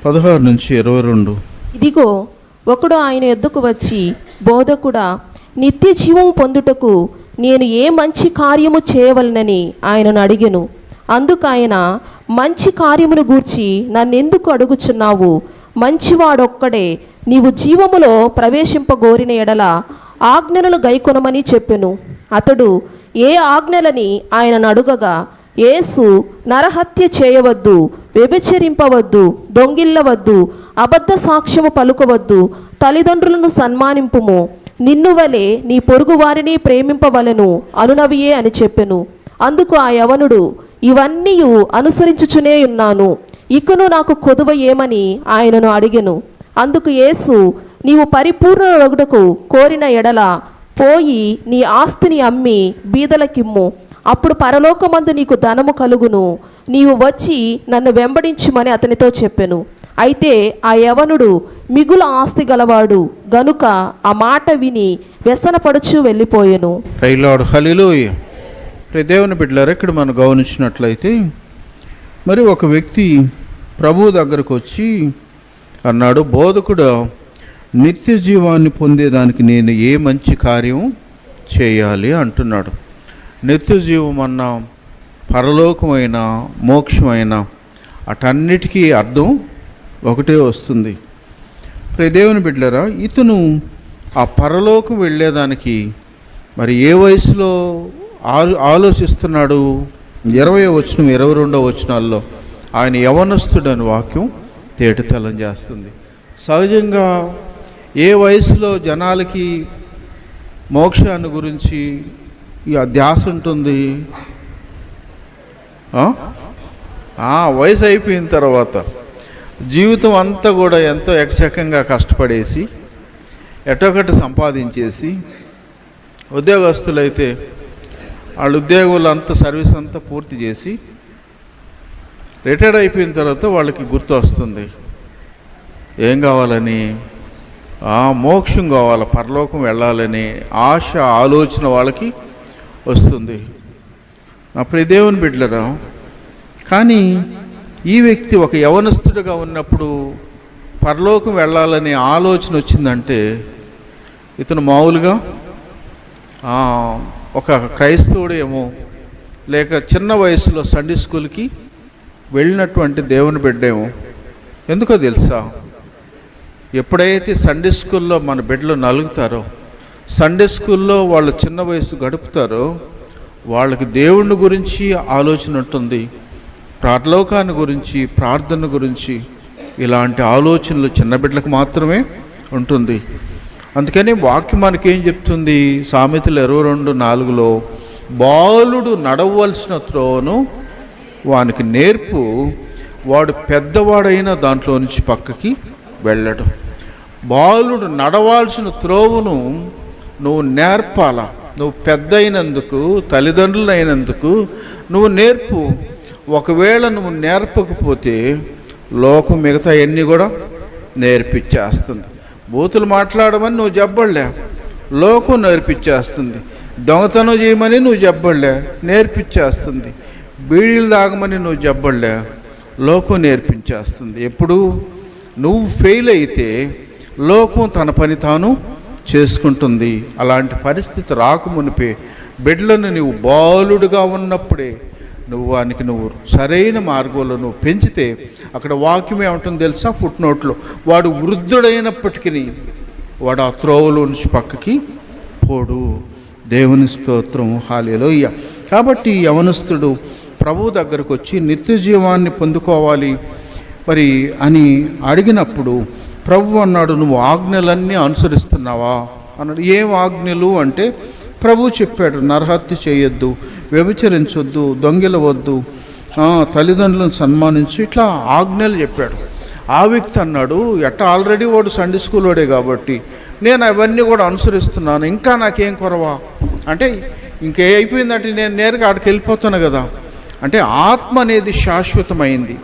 16 నుంచి 22. ఇదిగో ఒకడు ఆయన యొద్దకు వచ్చి, బోధకుడా, నిత్య జీవము పొందుటకు నేను ఏ మంచి కార్యము చేయవలనని ఆయనను అడిగెను. అందుకు ఆయన, మంచి కార్యమును గూర్చి నన్నెందుకు అడుగుచున్నావు? మంచివాడొక్కడే. నీవు జీవములో ప్రవేశింపగోరిన ఎడల ఆజ్ఞలను గైకొనమని చెప్పెను. అతడు ఏ ఆజ్ఞలని ఆయనను అడుగగా, యేసు, నరహత్య చేయవద్దు, వ్యభిచరింపవద్దు, దొంగిల్లవద్దు, అబద్ధ సాక్ష్యము పలుకవద్దు, తల్లిదండ్రులను సన్మానింపుము, నిన్ను వలె నీ పొరుగు వారిని ప్రేమింపవలెను అనునవియే అని చెప్పెను. అందుకు ఆ యవనుడు, ఇవన్నీ అనుసరించుచునే ఉన్నాను, ఇకను నాకు కొదువ ఏమని ఆయనను అడిగెను. అందుకు యేసు, నీవు పరిపూర్ణుడగుటకు కోరిన ఎడల పోయి నీ ఆస్తిని అమ్మి బీదలకిమ్ము, అప్పుడు పరలోకమందు నీకు ధనము కలుగును, నీవు వచ్చి నన్ను వెంబడించుమని అతనితో చెప్పెను. అయితే ఆ యవనుడు మిగులు ఆస్తి గలవాడు గనుక ఆ మాట విని వ్యసనపడుచు వెళ్ళిపోయెను. హల్లెలూయా. దేవుని బిడ్డలారా, ఇక్కడ మనం గమనించినట్లయితే మరి ఒక వ్యక్తి ప్రభువు దగ్గరకు వచ్చి అన్నాడు, బోధకుడు, నిత్య జీవాన్ని పొందేదానికి నేను ఏ మంచి కార్యం చేయాలి అంటున్నాడు. నిత్య జీవం అన్న పరలోకమైన మోక్షమైన అటన్నిటికీ అర్థం ఒకటే వస్తుంది. దేవుని బిడ్డలారా, ఇతను ఆ పరలోకం వెళ్ళేదానికి మరి ఏ వయసులో ఆలోచిస్తున్నాడు? 20వ వచనం 22వ వచనాల్లో ఆయన యవనస్తుడని వాక్యం తేటతెల్లం చేస్తుంది. సహజంగా ఏ వయసులో జనాలకి మోక్షాన్ని గురించి ఇక ధ్యాస ఉంటుంది? వయసు అయిపోయిన తర్వాత జీవితం అంతా కూడా ఎంతో ఎకచకంగా కష్టపడేసి ఎటొకటి సంపాదించేసి, ఉద్యోగస్తులైతే వాళ్ళ ఉద్యోగులు అంతా సర్వీస్ అంతా పూర్తి చేసి రిటైర్డ్ అయిపోయిన తర్వాత వాళ్ళకి గుర్తు వస్తుంది, ఏం కావాలని? మోక్షం కావాలి, పరలోకం వెళ్ళాలని ఆశ, ఆలోచన వాళ్ళకి వస్తుంది. నా ప్రియ దేవుని బిడ్డలరా, కానీ ఈ వ్యక్తి ఒక యవనస్తుడిగా ఉన్నప్పుడు పరలోకం వెళ్ళాలనే ఆలోచన వచ్చిందంటే ఇతను మామూలుగా ఒక క్రైస్తవుడేమో, లేక చిన్న వయసులో సండే స్కూల్కి వెళ్ళినటువంటి దేవుని బిడ్డేమో. ఎందుకో తెలుసా? ఎప్పుడైతే సండే స్కూల్లో మన బిడ్డలు నలుగుతారో, సండే స్కూల్లో వాళ్ళు చిన్న వయసు గడుపుతారో, వాళ్ళకి దేవుని గురించి ఆలోచన ఉంటుంది, పరలోకాన్ని గురించి, ప్రార్థన గురించి, ఇలాంటి ఆలోచనలు చిన్న బిడ్డలకు మాత్రమే ఉంటుంది. అందుకని వాక్యం మనకేం చెప్తుంది? సామెతలు 22:4లో, బాలుడు నడవలసిన త్రోవను వానికి నేర్పు, వాడు పెద్దవాడైన దాంట్లో నుంచి పక్కకి వెళ్ళడం. బాలుడు నడవాల్సిన త్రోవను నువ్వు నేర్పాల. నువ్వు పెద్ద అయినందుకు, తల్లిదండ్రులు అయినందుకు నువ్వు నేర్పు. ఒకవేళ నువ్వు నేర్పకపోతే లోకం మిగతా అన్నీ కూడా నేర్పించేస్తుంది. బూతులు మాట్లాడమని నువ్వు చెప్పబడలే, లోకం నేర్పించేస్తుంది. దొంగతనం చేయమని నువ్వు చెప్పబడలే, నేర్పించేస్తుంది. బీడీలు తాగమని నువ్వు చెప్పబడలే, లోకం నేర్పించేస్తుంది. ఎప్పుడు నువ్వు ఫెయిల్ అయితే లోకం తన పని తాను చేసుకుంటుంది. అలాంటి పరిస్థితి రాకమునిపే బిడ్డలను నువ్వు బాలుడుగా ఉన్నప్పుడే వానికి నువ్వు సరైన మార్గంలో నువ్వు పెంచితే, అక్కడ వాక్యం ఏమంటుందో తెలుసా? ఫుట్ నోట్లో, వాడు వృద్ధుడైనప్పటికీ వాడు ఆ త్రోవలో నుంచి పక్కకి పోడు. దేవుని స్తోత్రం, హల్లెలూయా. కాబట్టి యవనస్తుడు ప్రభు దగ్గరకు వచ్చి నిత్య జీవాన్ని పొందుకోవాలి మరి అని అడిగినప్పుడు ప్రభు అన్నాడు, నువ్వు ఆజ్ఞలన్నీ అనుసరిస్తున్నావా అన్నాడు. ఏం ఆజ్ఞలు అంటే ప్రభు చెప్పాడు, నరహత్య చేయొద్దు, వ్యభిచరించొద్దు, దొంగిలవద్దు, తల్లిదండ్రులను సన్మానించు, ఇట్లా ఆజ్ఞలు చెప్పాడు. ఆ వ్యక్తి అన్నాడు, ఆల్రెడీ వాడు సండే స్కూల్ వాడే కాబట్టి నేను అవన్నీ కూడా అనుసరిస్తున్నాను, ఇంకా నాకేం కొరవా అంటే ఇంకే అయిపోయిందంటే నేను నేరుగా ఆడికి వెళ్ళిపోతాను కదా. అంటే ఆత్మ అనేది శాశ్వతమైంది.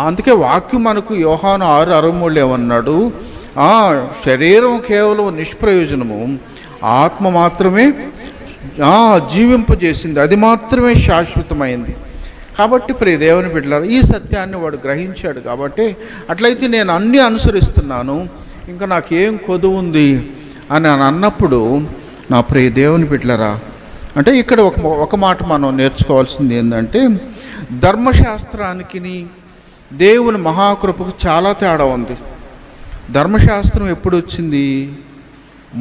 అందుకే వాక్యం మనకు యోహాను 6:63 ఏమన్నాడు? శరీరం కేవలం నిష్ప్రయోజనము, ఆత్మ మాత్రమే జీవింపజేసింది, అది మాత్రమే శాశ్వతమైంది. కాబట్టి ప్రియ దేవుని బిడ్డలారా, ఈ సత్యాన్ని వాడు గ్రహించాడు. కాబట్టి అట్లయితే నేను అన్నీ అనుసరిస్తున్నాను, ఇంకా నాకేం కొదువు ఉంది అని అన్నప్పుడు, నా ప్రియ దేవుని బిడ్డలారా, అంటే ఇక్కడ ఒక మాట మనం నేర్చుకోవాల్సింది ఏంటంటే, ధర్మశాస్త్రానికి దేవుని మహాకృపకు చాలా తేడా ఉంది. ధర్మశాస్త్రం ఎప్పుడు వచ్చింది?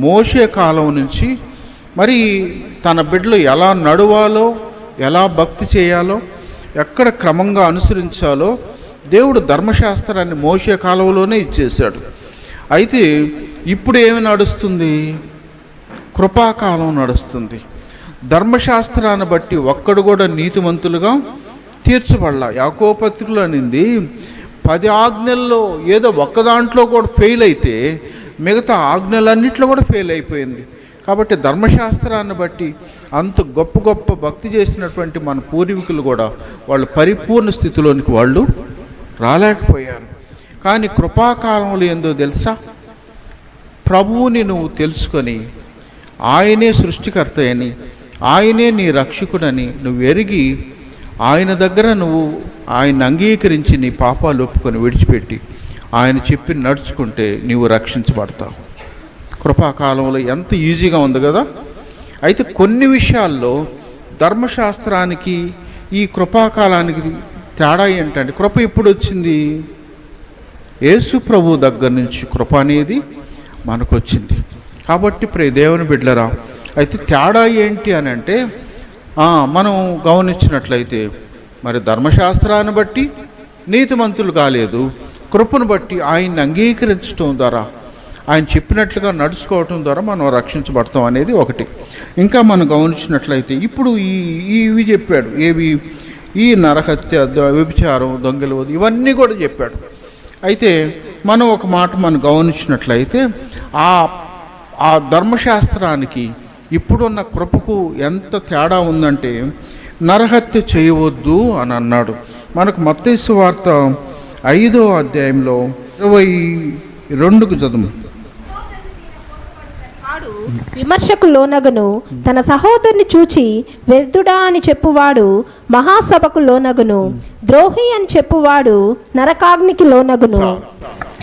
మోషే కాలం నుంచి. మరి తన బిడ్డలు ఎలా నడవాలో, ఎలా భక్తి చేయాలో, ఎక్కడ క్రమంగా అనుసరించాలో దేవుడు ధర్మశాస్త్రాన్ని మోషే కాలంలోనే ఇచ్చేశాడు. అయితే ఇప్పుడు ఏమి నడుస్తుంది? కృపాకాలం నడుస్తుంది. ధర్మశాస్త్రాన్ని బట్టి ఒక్కడు కూడా నీతిమంతులుగా తీర్చబడలా. యాకోబు పత్రికలో అనింది, 10 ఆజ్ఞల్లో ఏదో ఒక్క దాంట్లో కూడా ఫెయిల్ అయితే మిగతా ఆజ్ఞలన్నింటిలో కూడా ఫెయిల్ అయిపోయింది. కాబట్టి ధర్మశాస్త్రాన్ని బట్టి అంత గొప్ప గొప్ప భక్తి చేసినటువంటి మన పూర్వీకులు కూడా వాళ్ళు పరిపూర్ణ స్థితిలోనికి వాళ్ళు రాలేకపోయారు. కానీ కృపాకాలంలో ఏందో తెలుసా? ప్రభువుని నువ్వు తెలుసుకొని, ఆయనే సృష్టికర్త అని, ఆయనే నీ రక్షకుడని నువ్వు ఎరిగి, ఆయన దగ్గర నువ్వు ఆయన అంగీకరించి నీ పాపాలు ఒప్పుకొని విడిచిపెట్టి ఆయన చెప్పి నడుచుకుంటే నీవు రక్షించబడతావు. కృపాకాలంలో ఎంత ఈజీగా ఉంది కదా. అయితే కొన్ని విషయాల్లో ధర్మశాస్త్రానికి ఈ కృపాకాలానికి తేడా ఏంటంటే, కృప ఎప్పుడు వచ్చింది? యేసు ప్రభు దగ్గర నుంచి కృప అనేది మనకు వచ్చింది. కాబట్టి ప్రియ దేవుని బిడ్డలారా, అయితే తేడా ఏంటి అని అంటే, మనం గమనించినట్లయితే మరి ధర్మశాస్త్రాన్ని బట్టి నీతిమంతులు కాలేదు, కృపను బట్టి ఆయన్ని అంగీకరించడం ద్వారా, ఆయన చెప్పినట్లుగా నడుచుకోవటం ద్వారా మనం రక్షించబడతాం అనేది ఒకటి. ఇంకా మనం గమనించినట్లయితే ఇప్పుడు ఇవి చెప్పాడు. ఏవి? ఈ నరహత్య, వ్యభిచారం, దొంగలు, ఇవన్నీ కూడా చెప్పాడు. అయితే మనం ఒక మాట మనం గమనించినట్లయితే ఆ ధర్మశాస్త్రానికి ఇప్పుడున్న కృపకు ఎంత తేడా ఉందంటే, నరహత్య చేయవద్దు అని అన్నాడు. మనకు మత్తయి సువార్త 5వ అధ్యాయంలో 22కు చదువు. విమర్శకు లోనగను, తన సహోదరుని చూచి వ్యర్థుడా అని చెప్పువాడు మహాసభకు లోనగను, ద్రోహి అని చెప్పువాడు నరకాగ్నికి లోనగును.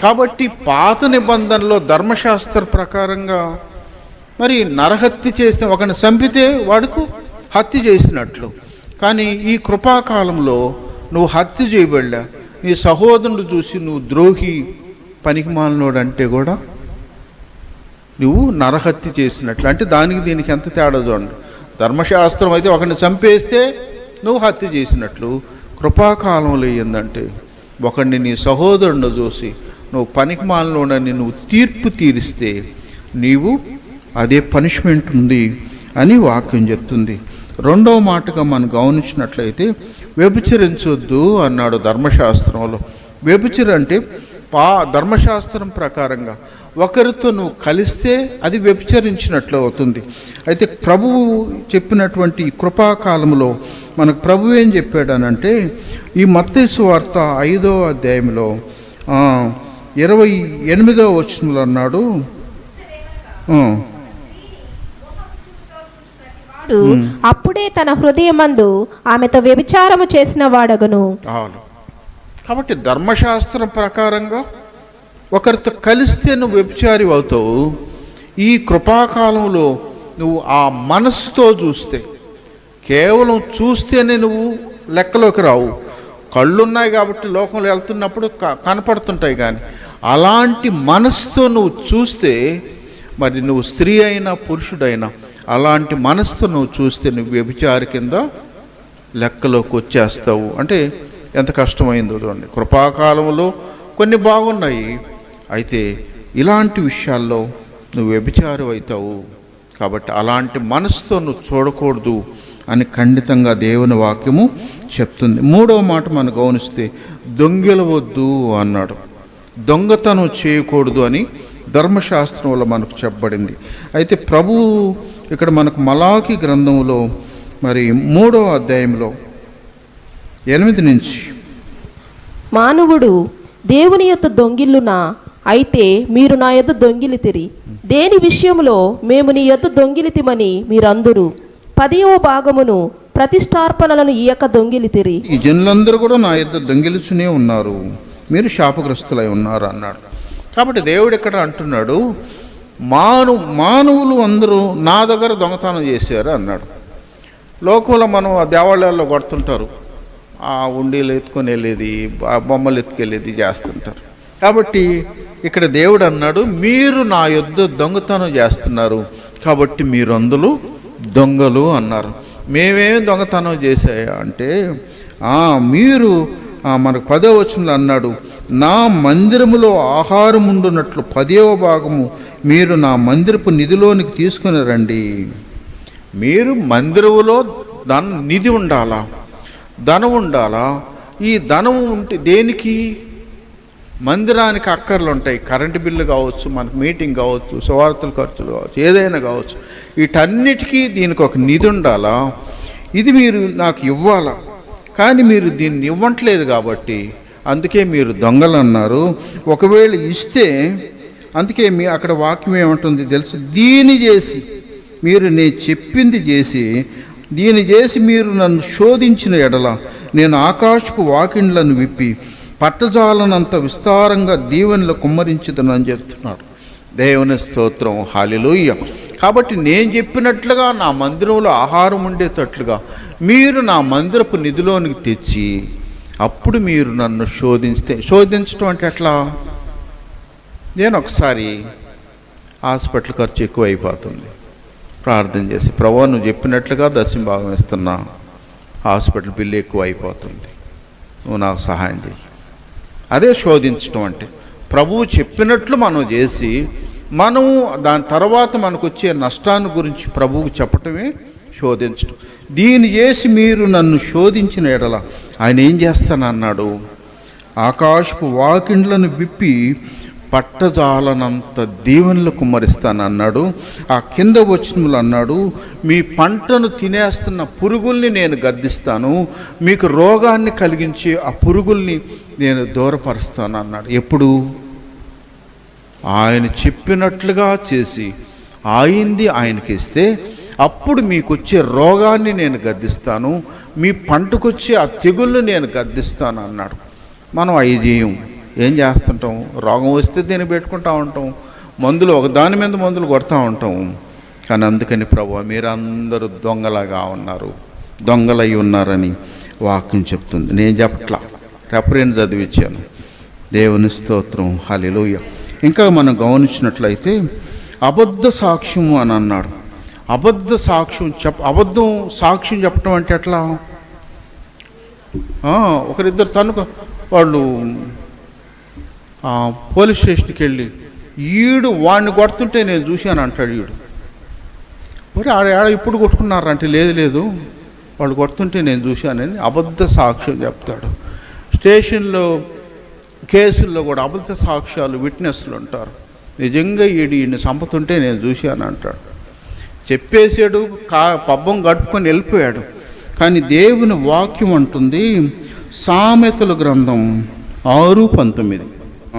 కాబట్టి పాత నిబంధనలో ధర్మశాస్త్ర ప్రకారంగా మరి నరహత్య చేసిన ఒకరిని చంపితే వాడుకు హత్య చేసినట్లు. కానీ ఈ కృపాకాలంలో నువ్వు హత్య చేయబడ్డా, నీ సహోదరుడు చూసి నువ్వు ద్రోహి, పనికిమాలినోడు అంటే కూడా నువ్వు నరహత్య చేసినట్లు. అంటే దానికి దీనికి ఎంత తేడా చూడండి. ధర్మశాస్త్రం అయితే ఒకరిని చంపేస్తే నువ్వు హత్య చేసినట్లు, కృపాకాలంలో ఏందంటే ఒకరిని నీ సహోదరుడు చూసి నువ్వు పనికిమాలినోడని నువ్వు తీర్పు తీరిస్తే నీవు అదే పనిష్మెంట్ ఉంది అని వాక్యం చెప్తుంది. రెండవ మాటగా మనం గమనించినట్లయితే వ్యభిచరించొద్దు అన్నాడు ధర్మశాస్త్రంలో. వ్యభిచరం అంటే ధర్మశాస్త్రం ప్రకారంగా ఒకరితో నువ్వు కలిస్తే అది వ్యభిచరించినట్లు అవుతుంది. అయితే ప్రభువు చెప్పినటువంటి కృపాకాలంలో మనకు ప్రభు ఏం చెప్పాడనంటే, ఈ మత్తయి సువార్త 5వ అధ్యాయంలో 28వ వచనంలో అన్నాడు, అప్పుడే తన హృదయమందు ఆమెతో వ్యభిచారము చేసిన వాడగను. కాబట్టి ధర్మశాస్త్రం ప్రకారంగా ఒకరితో కలిస్తే నువ్వు వ్యభిచారి అవుతావు. ఈ కృపాకాలంలో నువ్వు ఆ మనస్సుతో చూస్తే, కేవలం చూస్తేనే నువ్వు లెక్కలోకి రావు. కళ్ళున్నాయి కాబట్టి లోకంలో వెళ్తున్నప్పుడు కనపడుతుంటాయి. కానీ అలాంటి మనస్సుతో నువ్వు చూస్తే, మరి నువ్వు స్త్రీ అయినా పురుషుడైనా అలాంటి మనసుతో నువ్వు చూస్తే నువ్వు వ్యభిచారి కింద లెక్కలోకి వచ్చేస్తావు. అంటే ఎంత కష్టమైందో చూడండి. కృపాకాలంలో కొన్ని బాగున్నాయి, అయితే ఇలాంటి విషయాల్లో నువ్వు వ్యభిచారి అవుతావు. కాబట్టి అలాంటి మనసుతో నువ్వు చూడకూడదు అని ఖండితంగా దేవుని వాక్యము చెప్తుంది. మూడవ మాట మనం గమనిస్తే దొంగిలవద్దు అన్నాడు. దొంగతనం చేయకూడదు అని ధర్మశాస్త్రంలో మనకు చెప్పబడింది. అయితే ప్రభువు ఇక్కడ మనకు మలాకి గ్రంథంలో మరి 3వ అధ్యాయంలో 8 నుంచి, మానవుడు దేవుని యొద్ద దొంగిల్లునా, అయితే మీరు నా యొద్ద దొంగిలితిరి. దేని విషయంలో మేము నీ యొద్ద దొంగిలితిమని మీరందరూ 10వ భాగమును ప్రతిష్టార్పణలను ఇయ్యక దొంగిలితిరి. ఈ జనులందరూ కూడా నా యొద్ద దొంగిలిచునే ఉన్నారు, మీరు శాపగ్రస్తులై ఉన్నారు అన్నాడు. కాబట్టి దేవుడు ఇక్కడ అంటున్నాడు, మానవులు అందరూ నా దగ్గర దొంగతనం చేశారు అన్నాడు. లోకంలో మనం ఆ దేవాలయాల్లో కొడుతుంటారు, ఆ ఉండీలు ఎత్తుకొని వెళ్ళేది, ఆ బొమ్మలు ఎత్తుకెళ్ళేది చేస్తుంటారు. కాబట్టి ఇక్కడ దేవుడు అన్నాడు, మీరు నా యొద్ద దొంగతనం చేస్తున్నారు కాబట్టి మీరు అందులో దొంగలు అన్నారు. మేమేమి దొంగతనం చేశాయా అంటే మీరు మనకు 10వ వచనంలో అన్నాడు, నా మందిరములో ఆహారం ఉండునట్లు 10వ భాగము మీరు నా మందిరపు నిధిలోనికి తీసుకుని రండి. మీరు మందిరములో నిధి ఉండాలా, ధనం ఉండాలా. ఈ ధనం ఉంటే దేనికి? మందిరానికి అక్కర్లు ఉంటాయి. కరెంటు బిల్లు కావచ్చు, మనకు మీటింగ్ కావచ్చు, సువార్తల ఖర్చులు కావచ్చు, ఏదైనా కావచ్చు. వీటన్నిటికీ దీనికి ఒక నిధి ఉండాలా. ఇది మీరు నాకు ఇవ్వాలా, కానీ మీరు దీన్ని ఇవ్వట్లేదు కాబట్టి అందుకే మీరు దొంగలు అన్నారు. ఒకవేళ ఇస్తే, అందుకే అక్కడ వాక్యం ఏమంటుంది తెలుసు, దీని చేసి మీరు నేను చెప్పింది చేసి, దీని చేసి మీరు నన్ను శోధించిన ఎడల నేను ఆకాశపు వాకిండ్లను విప్పి పట్టజాలనంత విస్తారంగా దీవెనలు కుమ్మరించుదనని చెప్తున్నాడు. దేవుని స్తోత్రం, హల్లెలూయా. కాబట్టి నేను చెప్పినట్లుగా నా మందిరంలో ఆహారం ఉండేటట్లుగా మీరు నా మందిరపు నిధిలోనికి తెచ్చి అప్పుడు మీరు నన్ను శోధించడం అంటే ఎట్లా? నేను ఒకసారి హాస్పిటల్ ఖర్చు ఎక్కువ అయిపోతుంది, ప్రార్థన చేసి ప్రభువా నువ్వు చెప్పినట్లుగా దశమ భాగం ఇస్తున్నా, హాస్పిటల్ బిల్లు ఎక్కువ అయిపోతుంది, నువ్వు నాకు సహాయం చేయి. అదే శోధించడం అంటే. ప్రభువు చెప్పినట్లు మనం చేసి మనము దాని తర్వాత మనకు వచ్చే నష్టాన్ని గురించి ప్రభువుకు చెప్పటమే శోధించడం. దీన్ని చేసి మీరు నన్ను శోధించిన ఎడల ఆయన ఏం చేస్తానన్నాడు, ఆకాశపు వాకిండ్లను విప్పి పట్టజాలనంత దీవెనలు కుమ్మరిస్తానన్నాడు. ఆ కింద వచనములు అన్నాడు, మీ పంటను తినేస్తున్న పురుగుల్ని నేను గద్దిస్తాను, మీకు రోగాన్ని కలిగించే ఆ పురుగుల్ని నేను దూరపరుస్తాను అన్నాడు. ఎప్పుడు? ఆయన చెప్పినట్లుగా చేసి ఆయింది ఆయనకి ఇస్తే అప్పుడు మీకు వచ్చే రోగాన్ని నేను గద్దిస్తాను, మీ పంటకొచ్చే ఆ తెగుళ్ళు నేను గద్దిస్తాను అన్నాడు. మనం అవి చేయం. ఏం చేస్తుంటాం? రోగం వస్తే దీన్ని పెట్టుకుంటూ ఉంటాం, మందులు ఒకదాని మీద మందులు కొడతా ఉంటాం. కానీ అందుకని ప్రభువా మీరందరూ దొంగలాగా ఉన్నారు, దొంగలై ఉన్నారని వాక్యం చెప్తుంది. నేను చెప్పట్లా, రెఫరెన్స్ చదివించాను. దేవుని స్తోత్రం, హల్లెలూయా. ఇంకా మనం గమనించినట్లయితే అబద్ధ సాక్ష్యము అని అన్నాడు. అబద్ధ సాక్ష్యం చెప్పటం అంటే ఎట్లా? ఒకరిద్దరు వాళ్ళు పోలీస్ స్టేషన్కి వెళ్ళి వాడిని కొడుతుంటే నేను చూశాను అంటాడు. మరి ఆడ ఇప్పుడు కొట్టుకున్నారంటే లేదు వాళ్ళు కొడుతుంటే నేను చూశానని అబద్ధ సాక్ష్యం చెప్తాడు. స్టేషన్లో కేసుల్లో కూడా అబద్ధ సాక్ష్యాలు, విట్నెస్లు ఉంటారు. నిజంగా ఈయన్ని చంపుతుంటే నేను చూశాను అంటాడు. చెప్పేసాడు, పబ్బం గడుపుకొని వెళ్ళిపోయాడు. కానీ దేవుని వాక్యం అంటుంది, సామెతల గ్రంథం 6:19,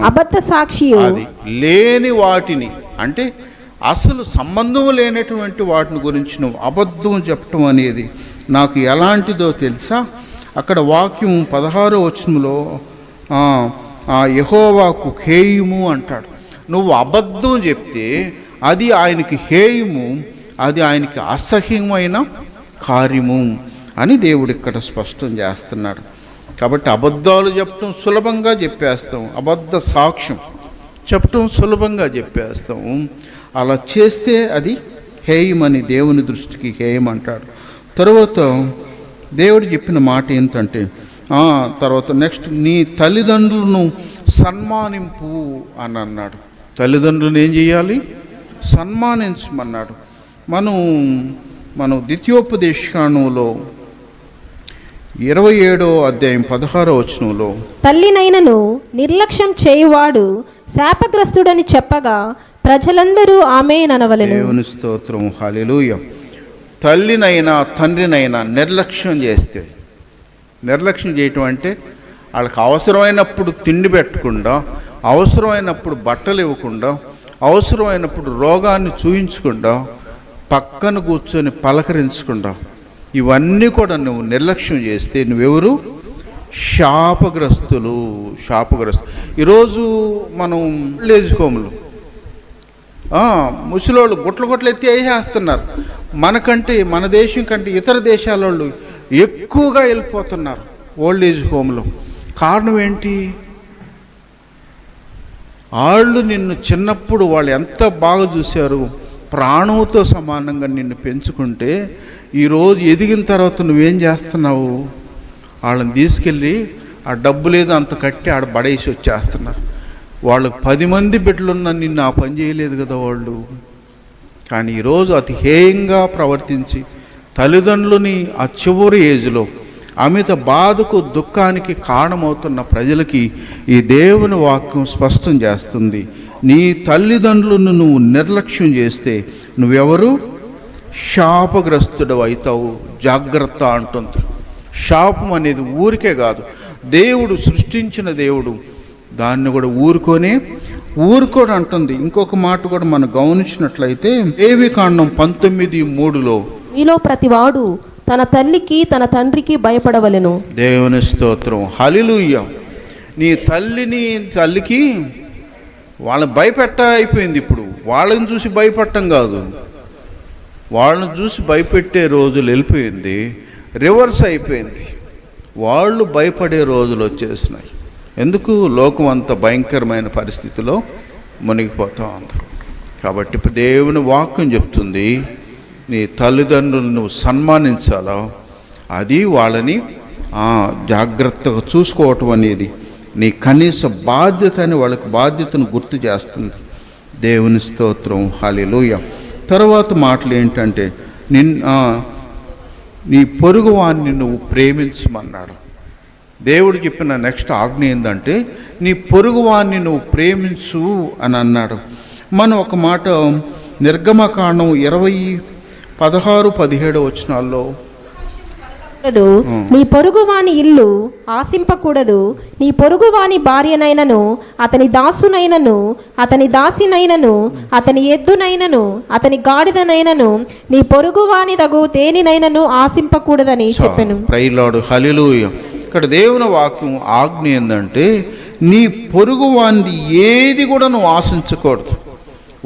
అబద్ధ సాక్షి అది లేని వాటిని అంటే అసలు సంబంధం లేనటువంటి వాటిని గురించి నువ్వు అబద్ధం చెప్పటం అనేది నాకు ఎలాంటిదో తెలుసా? అక్కడ వాక్యం 16వ వచనంలో యెహోవాకు హేయము అంటాడు. నువ్వు అబద్ధం చెప్తే అది ఆయనకి హేయము, అది ఆయనకి అసహ్యమైన కార్యము అని దేవుడు ఇక్కడ స్పష్టం చేస్తున్నాడు. కాబట్టి అబద్ధాలు చెప్పటం సులభంగా చెప్పేస్తాం, అబద్ధ సాక్ష్యం చెప్పటం సులభంగా చెప్పేస్తాం. అలా చేస్తే అది హేయమని దేవుని దృష్టికి హేయం అంటాడు. తర్వాత దేవుడు చెప్పిన మాట ఏంటంటే తర్వాత నెక్స్ట్ నీ తల్లిదండ్రులను సన్మానింపు అని అన్నాడు. తల్లిదండ్రులను ఏం చేయాలి? సన్మానించమన్నాడు. మనం ద్వితీయోపదేశకాండంలో 27వ అధ్యాయం 16వ వచనంలో తల్లినైనను నిర్లక్ష్యం చేయువాడు శాపగ్రస్తుడని చెప్పగా ప్రజలందరూ ఆమేననవలెను. దేవుని స్తోత్రం, హల్లెలూయా. తల్లినైనా తండ్రినైనా నిర్లక్ష్యం చేస్తే, నిర్లక్ష్యం చేయటం అంటే వాళ్ళకి అవసరమైనప్పుడు తిండి పెట్టకుండా, అవసరమైనప్పుడు బట్టలు ఇవ్వకుండా, అవసరమైనప్పుడు రోగాన్ని చూయించకుండా, పక్కన కూర్చొని పలకరించకుండా ఇవన్నీ కూడా నువ్వు నిర్లక్ష్యం చేస్తే నువ్వెవరు? శాపగ్రస్తులు. ఈరోజు మనం ఓల్డేజ్ హోమ్లు ముసలోళ్ళు గుట్లు ఎత్తి వేసేస్తున్నారు. మనకంటే, మన దేశం కంటే ఇతర దేశాల వాళ్ళు ఎక్కువగా వెళ్ళిపోతున్నారు ఓల్డేజ్ హోమ్లో. కారణం ఏంటి? వాళ్ళు నిన్ను చిన్నప్పుడు వాళ్ళు ఎంత బాగా చూశారు, ప్రాణంతో సమానంగా నిన్ను పెంచుకుంటే ఈరోజు ఎదిగిన తర్వాత నువ్వేం చేస్తున్నావు? వాళ్ళని తీసుకెళ్ళి ఆ డబ్బు లేదు అంత కట్టి ఆడ పడేసి వచ్చేస్తున్నారు. వాళ్ళకు 10 మంది బిడ్డలున్న నిన్ను ఆ పని చేయలేదు కదా వాళ్ళు. కానీ ఈరోజు అతి హేయంగా ప్రవర్తించి తల్లిదండ్రులని ఆ చివరి ఏజ్లో అమిత బాధకు దుఃఖానికి కారణమవుతున్న ప్రజలకి ఈ దేవుని వాక్యం స్పష్టం చేస్తుంది. నీ తల్లిదండ్రులను నువ్వు నిర్లక్ష్యం చేస్తే నువ్వెవరు? శాపగ్రస్తుడు అవుతావు. జాగ్రత్త అంటుంది. శాపం అనేది ఊరికే కాదు, దేవుడు సృష్టించిన దేవుడు దాన్ని కూడా ఊరుకోని అంటుంది. ఇంకొక మాట కూడా మనం గమనించినట్లయితే లేవికాండం 19:3 మీలో ప్రతివాడు తన తల్లికి తన తండ్రికి భయపడవలెను. దేవుని స్తోత్రం, హల్లెలూయా. నీ తల్లికి వాళ్ళని భయపెట్ట అయిపోయింది. ఇప్పుడు వాళ్ళని చూసి భయపడటం కాదు, వాళ్ళని చూసి భయపెట్టే రోజులు వెళ్ళిపోయింది, రివర్స్ అయిపోయింది. వాళ్ళు భయపడే రోజులు వచ్చేసినాయి. ఎందుకు? లోకం అంత భయంకరమైన పరిస్థితిలో మునిగిపోతా ఉంది. కాబట్టి ఇప్పుడు దేవుని వాక్యం చెప్తుంది, నీ తల్లిదండ్రులను నువ్వు సన్మానించాలా, అది వాళ్ళని జాగ్రత్తగా చూసుకోవటం అనేది నీ కనీస బాధ్యత అని వాళ్ళకి బాధ్యతను గుర్తు చేస్తుంది. దేవుని స్తోత్రం, హల్లెలూయా. తర్వాత మాటలు ఏంటంటే నీ పొరుగువాన్ని నువ్వు ప్రేమించమన్నాడు. దేవుడు చెప్పిన నెక్స్ట్ ఆజ్ఞ ఏంటంటే నీ పొరుగువాన్ని నువ్వు ప్రేమించు అని అన్నాడు. మనం ఒక మాట నిర్గమకాండం 20:16-17 వచనాల్లో నీ పొరుగువాని ఇల్లు ఆశింపకూడదు, నీ పొరుగువాని భార్యనైనను, అతని దాసునైనను, అతని దాసినైనను, అతని ఎద్దునైనను, అతని గాడిదనైనను, నీ పొరుగువాని తగు దేనినైనను ఆశింపకూడదని చెప్పెను. ప్రైలాడు, హల్లెలూయా. ఇక్కడ దేవుని వాక్యం ఆజ్ఞ ఏంటంటే నీ పొరుగువాని ఏది కూడా నువ్వు ఆశించకూడదు.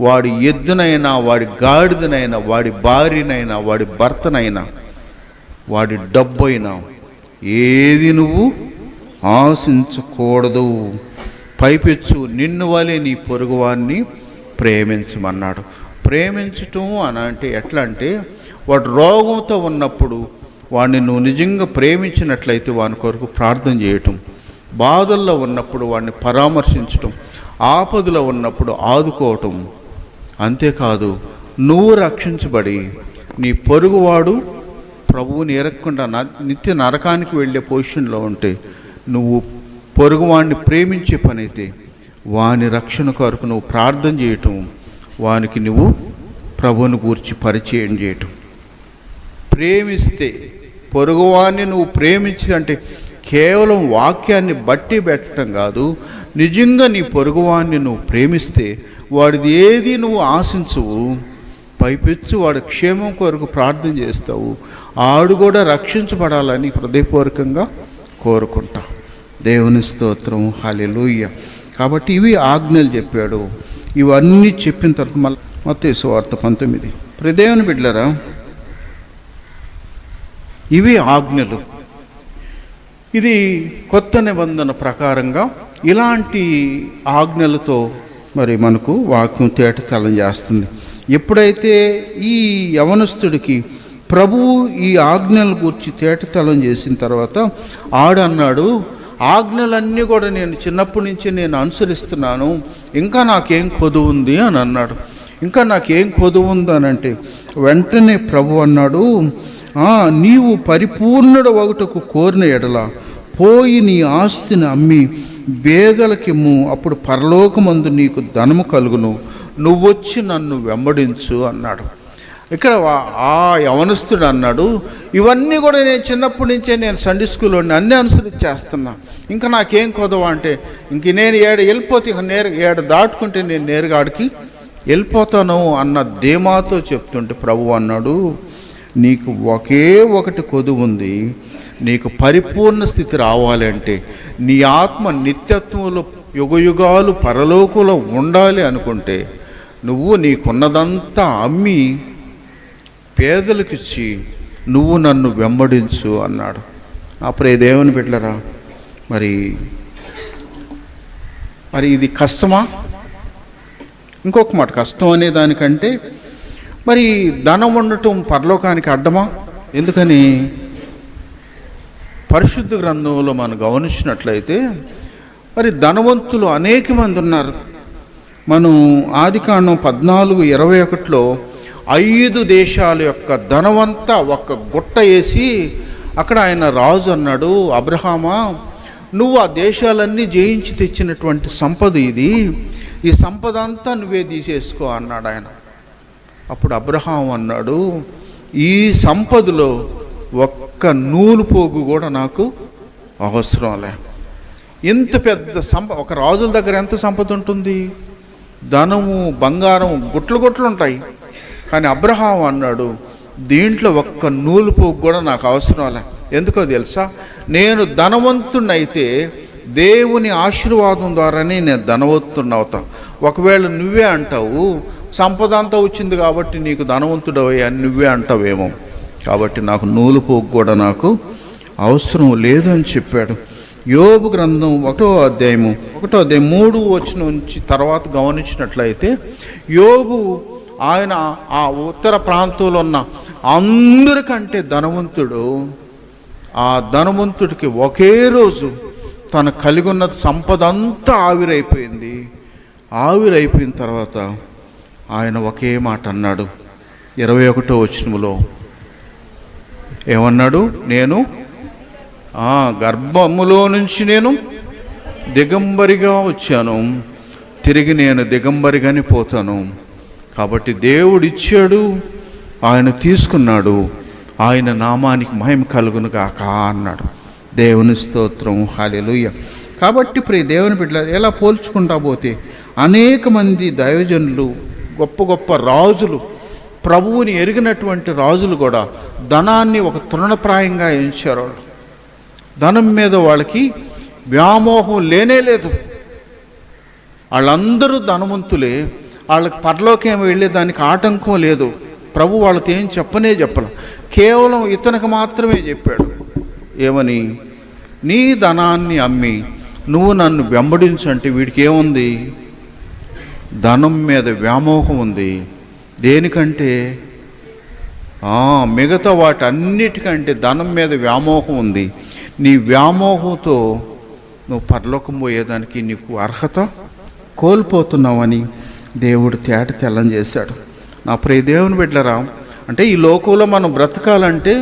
వాడి ఎద్దునైనా, వాడి గాడిదనైనా, వాడి భార్యనైనా, వాడి భర్తనైనా, వాడి డబ్బైనా ఏది నువ్వు ఆశించకూడదు. పైపెచ్చు నిన్ను వలె నీ పొరుగువాన్ని ప్రేమించమన్నాడు. ప్రేమించటం అని అంటే ఎట్లా అంటే, వాడు రోగంతో ఉన్నప్పుడు వాడిని నువ్వు నిజంగా ప్రేమించినట్లయితే వాని కొరకు ప్రార్థన చేయటం, బాధల్లో ఉన్నప్పుడు వాడిని పరామర్శించటం, ఆపదలో ఉన్నప్పుడు ఆదుకోవటం. అంతేకాదు, నువ్వు రక్షించబడి నీ పొరుగువాడు ప్రభువుని ఎరగకుండా నిత్య నరకానికి వెళ్ళే పొజిషన్లో ఉంటే నువ్వు పొరుగువాడిని ప్రేమించే పని అయితే వాని రక్షణ కొరకు నువ్వు ప్రార్థన చేయటం, వానికి నువ్వు ప్రభువుని గూర్చి పరిచయం చేయటం. ప్రేమిస్తే పొరుగువాన్ని నువ్వు ప్రేమించి అంటే కేవలం వాక్యాన్ని బట్టి పెట్టడం కాదు, నిజంగా నీ పొరుగువాన్ని నువ్వు ప్రేమిస్తే వాడిది ఏది నువ్వు ఆశించవు. పైపెచ్చు వాడి క్షేమం కొరకు ప్రార్థన చేస్తావు. ఆడు కూడా రక్షించబడాలని హృదయపూర్వకంగా కోరుకుంటా. దేవుని స్తోత్రం, హల్లెలూయా. కాబట్టి ఇవి ఆజ్ఞలు చెప్పాడు. ఇవన్నీ చెప్పిన తర్వాత మళ్ళీ మత్తయి సువార్త 19. దేవుని బిడ్డలారా, ఇవి ఆజ్ఞలు. ఇది కొత్త నిబంధన ప్రకారంగా ఇలాంటి ఆజ్ఞలతో మరి మనకు వాక్యం తేటతెల్లం చేస్తుంది. ఎప్పుడైతే ఈ యవనస్తుడికి ప్రభువు ఈ ఆజ్ఞల గురించి తేటతెల్లం చేసిన తర్వాత ఆడన్నాడు, ఆజ్ఞలన్నీ కూడా నేను చిన్నప్పటి నుంచి నేను అనుసరిస్తున్నాను, ఇంకా నాకేం కొదువు ఉంది అని అన్నాడు. ఇంకా నాకేం కొదువు ఉంది అని అంటే వెంటనే ప్రభు అన్నాడు, నీవు పరిపూర్ణుడు ఒకటకు కోరిన ఎడల పోయి నీ ఆస్తిని అమ్మి బేదలకిమ్ము, అప్పుడు పరలోకమందు నీకు ధనము కలుగును, నువ్వొచ్చి నన్ను వెంబడించు అన్నాడు. ఇక్కడ ఆ యవనస్తుడు అన్నాడు, ఇవన్నీ కూడా నేను చిన్నప్పటి నుంచే నేను సండే స్కూల్లో అన్నీ అనుసరించేస్తున్నా, ఇంకా నాకేం కొదవా అంటే ఇంక నేను వెళ్ళిపోతే ఇక ఏడు దాటుకుంటే నేను నేరుగా ఆడికి వెళ్ళిపోతాను అన్న ధీమాతో చెప్తుంటే ప్రభు అన్నాడు, నీకు ఒకే ఒకటి కొదువు ఉంది. నీకు పరిపూర్ణ స్థితి రావాలి అంటే, నీ ఆత్మ నిత్యత్వంలో యుగయుగాలు పరలోకంలో ఉండాలి అనుకుంటే, నువ్వు నీకున్నదంతా అమ్మి పేదలకిచ్చి నువ్వు నన్ను వెంబడించు అన్నాడు. అప్పుడు ఏ దేవుని బిడ్డలారా, మరి ఇది కష్టమా? ఇంకొక మాట, కష్టం అనే దానికంటే మరి ధనం ఉండటం పరలోకానికి అడ్డమా? ఎందుకని పరిశుద్ధ గ్రంథంలో మనం గమనించినట్లయితే మరి ధనవంతులు అనేక మంది ఉన్నారు. మనం ఆదికాండం 14:21 5 దేశాల యొక్క ధనవంతా ఒక గుట్ట వేసి అక్కడ ఆయన రాజు అన్నాడు, అబ్రహామా, నువ్వు ఆ దేశాలన్నీ జయించి తెచ్చినటువంటి సంపద ఇది, ఈ సంపద అంతా నువ్వే తీసేసుకో అన్నాడు ఆయన. అప్పుడు అబ్రహాం అన్నాడు, ఈ సంపదలో ఒక్క నూలు పోగు కూడా నాకు అవసరంలే. ఇంత పెద్ద ఒక రాజుల దగ్గర ఎంత సంపద ఉంటుంది? ధనము, బంగారం గుట్లు గుట్లు ఉంటాయి. కానీ అబ్రహాం అన్నాడు, దీంట్లో ఒక్క నూలు పోగు కూడా నాకు అవసరంలే. ఎందుకో తెలుసా? నేను ధనవంతుడైతే దేవుని ఆశీర్వాదం ద్వారానే నేను ధనవంతుడిని అవుతా. ఒకవేళ నువ్వే అంటావు, సంపద అంతా వచ్చింది కాబట్టి నీకు ధనవంతుడవే అని నువ్వే అంటావేమో. కాబట్టి నాకు నూలు పోగు కూడా నాకు అవసరం లేదు అని చెప్పాడు. యోబు గ్రంథం 1వ అధ్యాయం 3 నుంచి తర్వాత గమనించినట్లయితే, యోబు ఆయన ఆ ఉత్తర ప్రాంతంలో ఉన్న అందరికంటే ధనవంతుడు. ఆ ధనవంతుడికి ఒకే రోజు తను కలిగి ఉన్న సంపద అంతా ఆవిరైపోయింది. ఆవిరైపోయిన తర్వాత ఆయన ఒకే మాట అన్నాడు. 21వ వచనంలో ఏమన్నాడు? నేను గర్భములో నుంచి నేను దిగంబరిగా వచ్చాను, తిరిగి నేను దిగంబరిగానే పోతాను. కాబట్టి దేవుడు ఇచ్చాడు, ఆయన తీసుకున్నాడు, ఆయన నామానికి మహిమ కలుగును గాక అన్నాడు. దేవుని స్తోత్రం, హల్లెలూయా. కాబట్టి ప్రియ దేవుని బిడ్డలారా, ఎలా పోల్చుకుంటా పోతే అనేక మంది దైవజనులు, గొప్ప గొప్ప రాజులు, ప్రభువుని ఎరిగినటువంటి రాజులు కూడా ధనాన్ని ఒక తృణప్రాయంగా ఎంచారు. ధనం మీద వాళ్ళకి వ్యామోహం లేనే లేదు. వాళ్ళందరూ ధనవంతులే, వాళ్ళకి పరలోకం వెళ్ళేదానికి ఆటంకం లేదు. ప్రభు వాళ్ళతో ఏం చెప్పలే, కేవలం ఇతనికి మాత్రమే చెప్పాడు. ఏమని? నీ ధనాన్ని అమ్మి నువ్వు నన్ను వెంబడించు అంటే వీడికి ఏముంది? ధనం మీద వ్యామోహం ఉంది. దేనికంటే? మిగతా వాటి అన్నిటికంటే ధనం మీద వ్యామోహం ఉంది. నీ వ్యామోహంతో నువ్వు పరలోకం పోయేదానికి నీకు అర్హత కోల్పోతున్నావని దేవుడు తేట తెల్లం చేశాడు. నా ప్రియ దేవుని బిడ్డలారా, అంటే ఈ లోకంలో మనం బ్రతకాలంటే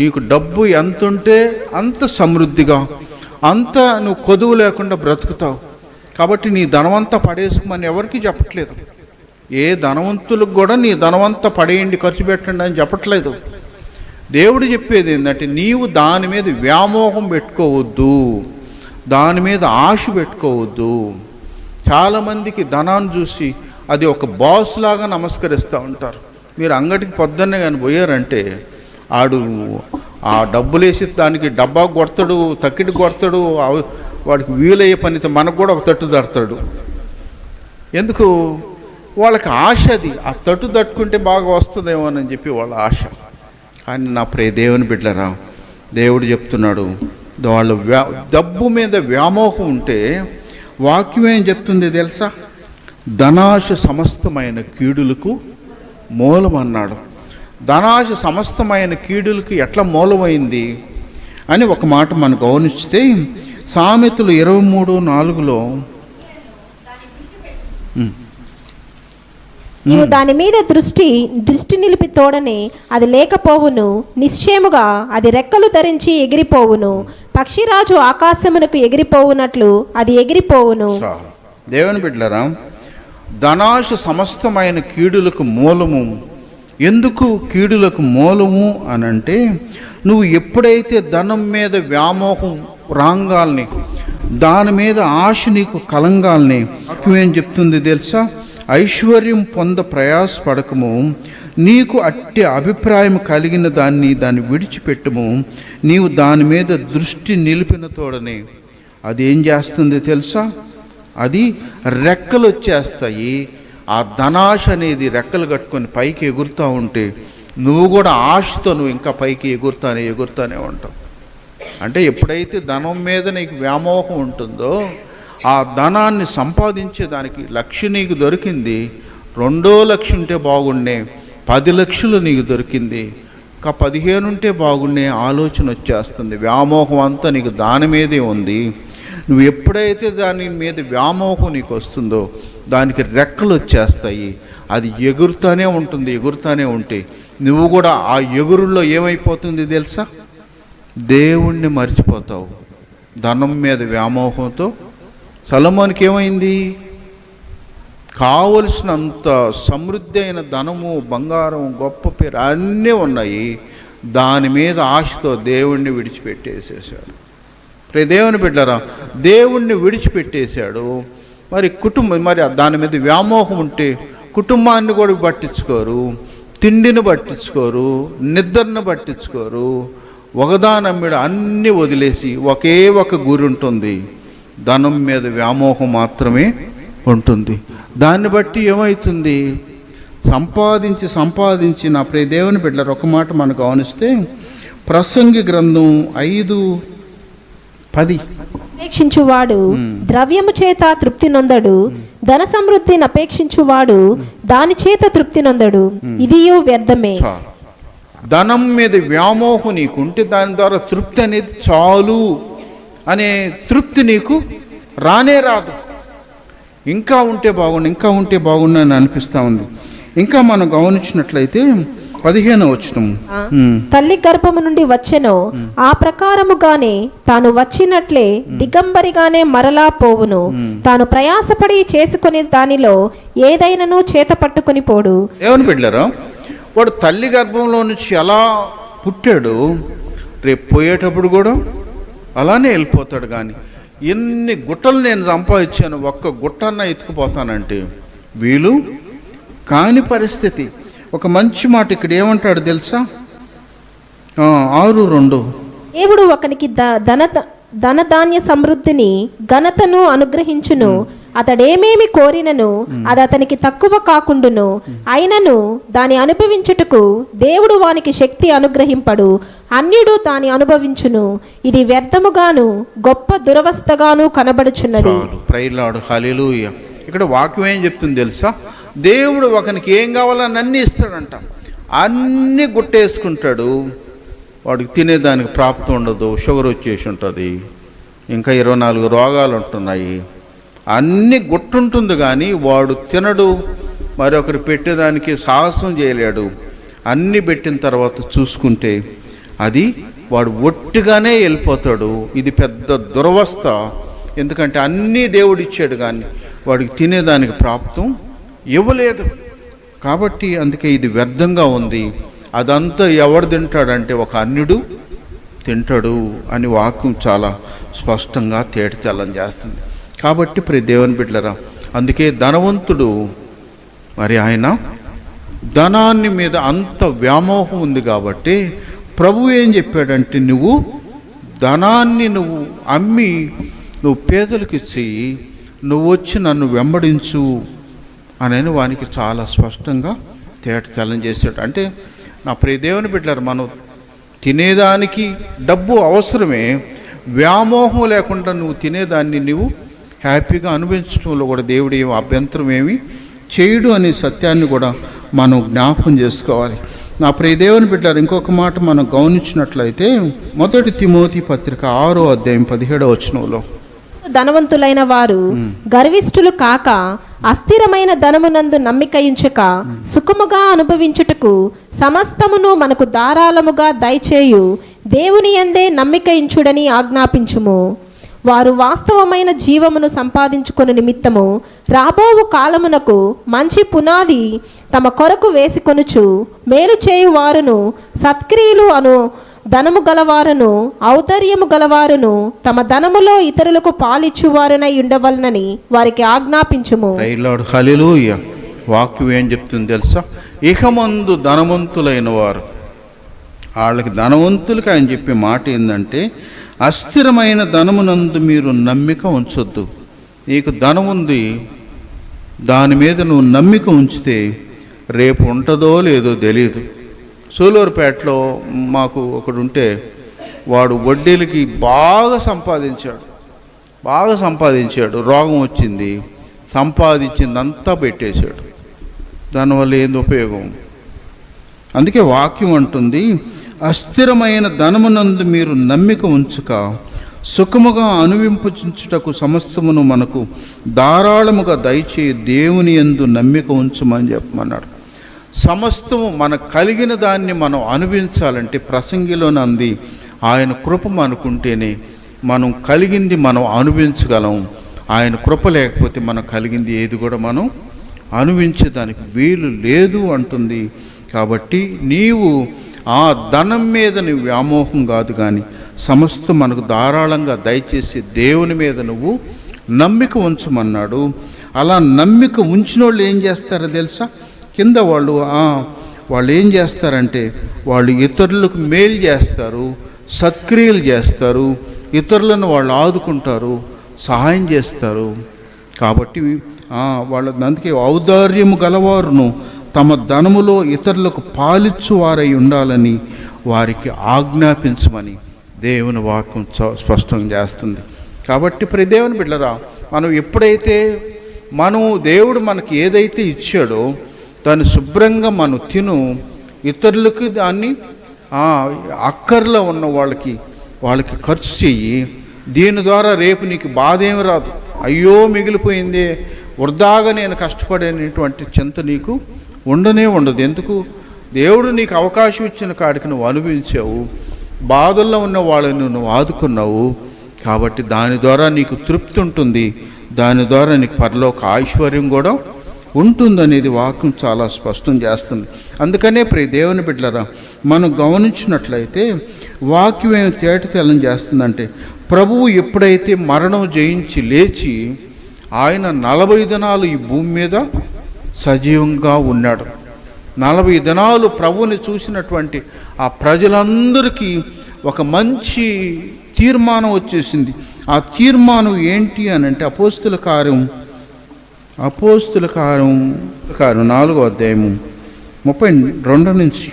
నీకు డబ్బు ఎంత ఉంటే అంత సమృద్ధిగా, అంత నువ్వు కొదువు లేకుండా బ్రతుకుతావు. కాబట్టి నీ ధనవంతా పడేసుకోమని ఎవరికి చెప్పట్లేదు. ఏ ధనవంతులకు కూడా నీ ధనవంతా పడేయండి, ఖర్చు పెట్టండి అని చెప్పట్లేదు. దేవుడు చెప్పేది ఏంటంటే, నీవు దాని మీద వ్యామోహం పెట్టుకోవద్దు, దాని మీద ఆశ పెట్టుకోవద్దు. చాలామందికి ధనాన్ని చూసి అది ఒక బాస్ లాగా నమస్కరిస్తూ ఉంటారు. మీరు అంగడికి పొద్దున్నే కానీ పోయారంటే ఆడు ఆ డబ్బులు వేసి దానికి డబ్బా కొడతాడు, తక్కిటి కొడతాడు, వాడికి వీలయ్యే పనితో మనకు కూడా ఒక తట్టు తడతాడు. ఎందుకు? వాళ్ళకి ఆశ అది. ఆ తట్టు తట్టుకుంటే బాగా వస్తుందేమో అని చెప్పి వాళ్ళ ఆశ. కానీ నా ప్రియ దేవుని బిడ్డలారా, దేవుడు చెప్తున్నాడు, వాళ్ళు డబ్బు మీద వ్యామోహం ఉంటే వాక్యం ఏం చెప్తుంది తెలుసా? ధనాశ సమస్తమైన కీడులకు మూలం అన్నాడు. ధనాశ సమస్తమైన కీడులకి ఎట్లా మూలమైంది అని ఒక మాట మనం గమనిస్తే, సామెతలు 23:4 నీవు దాని మీద దృష్టి నిలిపి తోడని అది లేకపోవును, నిశ్చయముగా అది రెక్కలు ధరించి ఎగిరిపోవును, పక్షిరాజు ఆకాశమునకు ఎగిరిపోవునట్లు అది ఎగిరిపోవును. దేవుని బిడ్డలారా, ధనాశ సమస్తమైన కీడులకు మూలము. ఎందుకు కీడులకు మూలము అని అంటే, నువ్వు ఎప్పుడైతే ధనం మీద వ్యామోహం రాంగాల్ని, దాని మీద ఆశ నీకు కలంగాల్ని, ఏం చెప్తుంది తెలుసా? ఐశ్వర్యం పొంద ప్రయాసపడకము, నీకు అట్టి అభిప్రాయం కలిగిన దాన్ని విడిచిపెట్టుము. నీవు దాని మీద దృష్టి నిలిపిన తోడనే అది ఏం చేస్తుంది తెలుసా? అది రెక్కలు వచ్చేస్తాయి. ఆ ధనాశ అనేది రెక్కలు కట్టుకొని పైకి ఎగురుతూ ఉంటే నువ్వు కూడా ఆశతో నువ్వు ఇంకా పైకి ఎగురుతానే ఉంటావు. అంటే ఎప్పుడైతే ధనం మీద నీకు వ్యామోహం ఉంటుందో, ఆ ధనాన్ని సంపాదించేదానికి లక్ష్యం నీకు దొరికింది, 2 లక్షలు ఉంటే బాగుండే, 10 లక్షలు నీకు దొరికింది, ఇంకా 15 ఉంటే బాగుండే ఆలోచన వచ్చేస్తుంది. వ్యామోహం అంతా నీకు దాని మీదే ఉంది. నువ్వు ఎప్పుడైతే దాని మీద వ్యామోహం నీకు వస్తుందో దానికి రెక్కలు వచ్చేస్తాయి. అది ఎగురుతూనే ఉంటే నువ్వు కూడా ఆ ఎగురుల్లో ఏమైపోతుంది తెలుసా? దేవుణ్ణి మర్చిపోతావు. ధనం మీద వ్యామోహంతో సొలొమోనుకి ఏమైంది? కావలసినంత సమృద్ధి అయిన ధనము, బంగారం, గొప్ప పేరు అన్నీ ఉన్నాయి. దాని మీద ఆశతో దేవుణ్ణి విడిచిపెట్టేసేసాడు. దేవుని బిడ్డలారా, దేవుణ్ణి విడిచిపెట్టేశాడు. మరి దాని మీద వ్యామోహం ఉంటే కుటుంబాన్ని కూడా పట్టించుకోరు, తిండిని పట్టించుకోరు, నిద్రను పట్టించుకోరు. ఒకదానమ్మిడ అన్నీ వదిలేసి ఒకే ఒక గురి ఉంటుంది, ధనం మీద వ్యామోహం మాత్రమే ఉంటుంది. దాన్ని బట్టి ఏమవుతుంది? సంపాదించి నా ప్రియ దేవుని బిడ్డలారా, ఒక మాట మనం గమనిస్తే ప్రసంగి గ్రంథం 5:10 అపేక్షించువాడు ద్రవ్యము చేత తృప్తి నొందడు, ధన సమృద్ధిని అపేక్షించువాడు దాని చేత తృప్తి నొందడు, ఇదియు వ్యర్థమే. ధనం మీద వ్యామోహం నీకుంటే దాని ద్వారా తృప్తి అనేది చాలు అనే తృప్తి నీకు రానే రాదు. ఇంకా ఉంటే బాగుండు అని అనిపిస్తూ ఉంది. ఇంకా మనం గమనించినట్లయితే 15వ వచనం, తల్లి గర్భము నుండి వచ్చెనో ఆ ప్రకారముగానే తాను వచ్చినట్లే దిగంబరిగానే మరలా పోవును. తాను ప్రయాసపడి చేసుకునే దానిలో ఏదైనాను చేత పట్టుకుని పోడు. ఏమని పెట్టారా? వాడు తల్లి గర్భంలో నుంచి ఎలా పుట్టాడు, రేపు పోయేటప్పుడు కూడా అలానే వెళ్ళిపోతాడు. కానీ ఎన్ని గుట్టలు నేను సంపాదించాను, ఒక్క గుట్టన్నా ఎత్తుకుపోతానంటే వీలు కాని పరిస్థితి. ఒక మంచి మాట ఇక్కడ ఏమంటాడు తెలుసా? 6:2 దేవుడు ఒకనికి ధనధాన్య సమృద్ధిని ఘనతను అనుగ్రహించును, అతడేమేమి కోరినను అది అతనికి తక్కువ కాకుండును. అయినను దాని అనుభవించుటకు దేవుడు వానికి శక్తి అనుగ్రహింపడు, అన్యుడు దాని అనుభవించును. ఇది వ్యర్థముగాను గొప్ప దురవస్థగాను కనబడుచున్నది. హల్లెలూయా. ఇక్కడ వాక్యం ఏం చెప్తుంది తెలుసా? దేవుడు ఒకనికి ఏం కావాలని అన్నీ ఇస్తాడంట. అన్నీ గుట్టేసుకుంటాడు, వాడికి తినేదానికి ప్రాప్తి ఉండదు, షుగర్ వచ్చేసి ఉంటుంది, ఇంకా 24 రోగాలు ఉంటున్నాయి. అన్నీ గుట్టుంటుంది కానీ వాడు తినడు, మరొకరు పెట్టేదానికి సాహసం చేయలేడు. అన్నీ పెట్టిన తర్వాత చూసుకుంటే అది వాడు ఒట్టిగానే వెళ్ళిపోతాడు. ఇది పెద్ద దురవస్థ. ఎందుకంటే అన్నీ దేవుడు ఇచ్చాడు కానీ వాడికి తినేదానికి ప్రాప్తం ఇవ్వలేదు. కాబట్టి అందుకే ఇది వ్యర్థంగా ఉంది. అదంతా ఎవడు తింటాడంటే ఒక అన్యుడు తింటాడు అని వాక్యం చాలా స్పష్టంగా తేటతెల్లం చేస్తుంది. కాబట్టి ప్రియ దేవుని బిడ్డలారా, అందుకే ధనవంతుడు మరి ఆయన ధనాన్ని మీద అంత వ్యామోహం ఉంది కాబట్టి ప్రభు ఏం చెప్పాడంటే, నువ్వు ధనాన్ని నువ్వు అమ్మి నువ్వు పేదలకు ఇచ్చి నువ్వు వచ్చి నన్ను వెంబడించు అని వానికి చాలా స్పష్టంగా తేటతెల్లం చేశాడు. అంటే నా ప్రియ దేవుని బిడ్డలారా, మనం తినేదానికి డబ్బు అవసరమే, వ్యామోహం లేకుండా నువ్వు తినేదాన్ని నువ్వు హ్యాపీగా అనుభవించడంలో కూడా దేవుడు ఏమి అభ్యంతరం ఏమి చేయడు అనే సత్యాన్ని కూడా మనం జ్ఞాపకం చేసుకోవాలి. నా ప్రియ దేవుని బిడ్డలారా, ఇంకొక మాట మనం గమనించినట్లయితే 1 తిమోతి పత్రిక 6వ అధ్యాయం 17వ వచనంలో, ధనవంతులైన వారు గర్విష్ఠులు కాక అస్థిరమైన ధనమునందు నమ్మిక ఉంచక సుఖముగా అనుభవించుటకు సమస్తమును మనకు ధారాళముగా దయచేయు దేవుని యందే నమ్మిక ఉంచుడని ఆజ్ఞాపించుము. వారు వాస్తవమైన జీవమును సంపాదించుకుని నిమిత్తము రాబోవు కాలమునకు మంచి పునాది తమ కొరకు వేసుకొనుచు మేలు చేయు వారును సత్క్రియలు అను ధనము గలవారును ఔదార్యము గలవారును తమ ధనములో ఇతరులకు పాలిచ్చువారునై ఉండవలనని వారికి ఆజ్ఞాపించుము. హల్లెలూయా. వాక్యం ఏం చెప్తుంది తెలుసా? ఇహమందు ధనవంతులైన వారు. వాళ్ళకి ధనవంతులకి ఆయన చెప్పే మాట ఏంటంటే, అస్థిరమైన ధనమునందు మీరు నమ్మిక ఉంచొద్దు. నీకు ధనం ఉంది, దాని మీద నువ్వు నమ్మిక ఉంచితే రేపు ఉంటుందో లేదో తెలియదు. సూలూరుపేటలో మాకు ఒకడు ఉంటే, వాడు వడ్డీలకి బాగా సంపాదించాడు. రోగం వచ్చింది, సంపాదించిందంతా పెట్టేశాడు. దానివల్ల ఏంది ఉపయోగం? అందుకే వాక్యం అంటుంది, అస్థిరమైన ధనమునందు మీరు నమ్మిక ఉంచుక సుఖముగా అనువింపుచుటకు సమస్తమును మనకు ధారాళముగా దయచేయి దేవుని యందు నమ్మిక ఉంచమని చెప్పమన్నాడు. సమస్తము మనకు కలిగిన దాన్ని మనం అనుభవించాలంటే ప్రసంగిలోనంది ఆయన కృప మనకుంటేనే మనం కలిగింది మనం అనుభవించగలం. ఆయన కృప లేకపోతే మనం కలిగింది ఏది కూడా మనం అనుభవించేదానికి వీలు లేదు అంటుంది. కాబట్టి నీవు ఆ ధనం మీద నువ్వు వ్యామోహం కాదు, కానీ సమస్తం మనకు ధారాళంగా దయచేసి దేవుని మీద నువ్వు నమ్మిక ఉంచమన్నాడు. అలా నమ్మిక ఉంచిన వాళ్ళు ఏం చేస్తారో తెలుసా? కింద వాళ్ళు ఏం చేస్తారంటే, వాళ్ళు ఇతరులకు మేలు చేస్తారు, సత్క్రియలు చేస్తారు, ఇతరులను వాళ్ళు ఆదుకుంటారు, సహాయం చేస్తారు. కాబట్టి అందుకే ఔదార్యము గలవారును తమ ధనములో ఇతరులకు పాలిచ్చువారై ఉండాలని వారికి ఆజ్ఞాపించమని దేవుని వాక్యం స్పష్టం చేస్తుంది. కాబట్టి ప్రియ దేవుని బిడ్డలారా, మనం ఎప్పుడైతే దేవుడు మనకి ఏదైతే ఇచ్చాడో దాన్ని శుభ్రంగా మనం ఇతరులకి దాన్ని అక్కర్లో ఉన్న వాళ్ళకి ఖర్చు చెయ్యి. దీని ద్వారా రేపు నీకు బాధ ఏమి రాదు. అయ్యో మిగిలిపోయిందే, వృధాగా నేను కష్టపడేటువంటి చింత నీకు ఉండనే ఉండదు. ఎందుకు? దేవుడు నీకు అవకాశం ఇచ్చిన కాడికి నువ్వు అనుభవించావు, బాధల్లో ఉన్న వాళ్ళని నువ్వు ఆదుకున్నావు. కాబట్టి దాని ద్వారా నీకు తృప్తి ఉంటుంది, దాని ద్వారా నీకు పరలోక ఐశ్వర్యం కూడా ఉంటుందనేది వాక్యం చాలా స్పష్టం చేస్తుంది. అందుకనే ప్రియ దేవుని బిడ్డలారా, మనం గమనించినట్లయితే వాక్యం ఏమి తేటతెల్లం చేస్తుందంటే, ప్రభువు ఎప్పుడైతే మరణం జయించి లేచి ఆయన 40 దినాలు ఈ భూమి మీద సజీవంగా ఉన్నాడు. 40 దినాలు ప్రభువుని చూసినటువంటి ఆ ప్రజలందరికీ ఒక మంచి తీర్మానం వచ్చేసింది. ఆ తీర్మానం ఏంటి అని అంటే, అపోస్తుల కార్యం 4వ అధ్యాయము 32 నుంచి,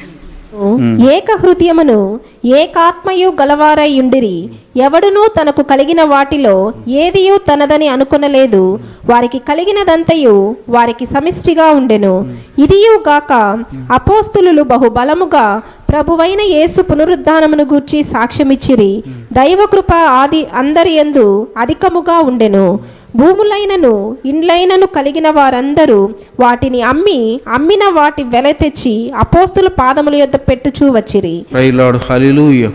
ఏక హృదయమును ఏకాత్మయు గలవారై ఉండిరి, ఎవడునూ తనకు కలిగిన వాటిలో ఏదియు తనదని అనుకొనలేదు, వారికి కలిగినదంతయు వారికి సమిష్టిగా ఉండెను. ఇదియు గాక అపోస్తులు బహుబలముగా ప్రభువైన యేసు పునరుద్ధానమును గూర్చి సాక్ష్యమిచ్చిరి. దైవకృప ఆది అందరి యందు అధికముగా ఉండెను. భూములైనను ఇండ్లైనను కలిగిన వారందరూ వాటిని అమ్మిన వాటి వెల తెచ్చి అపోస్తుల పాదముల యొద్ద పెట్టుచూ వచ్చిరి. హల్లెలూయా.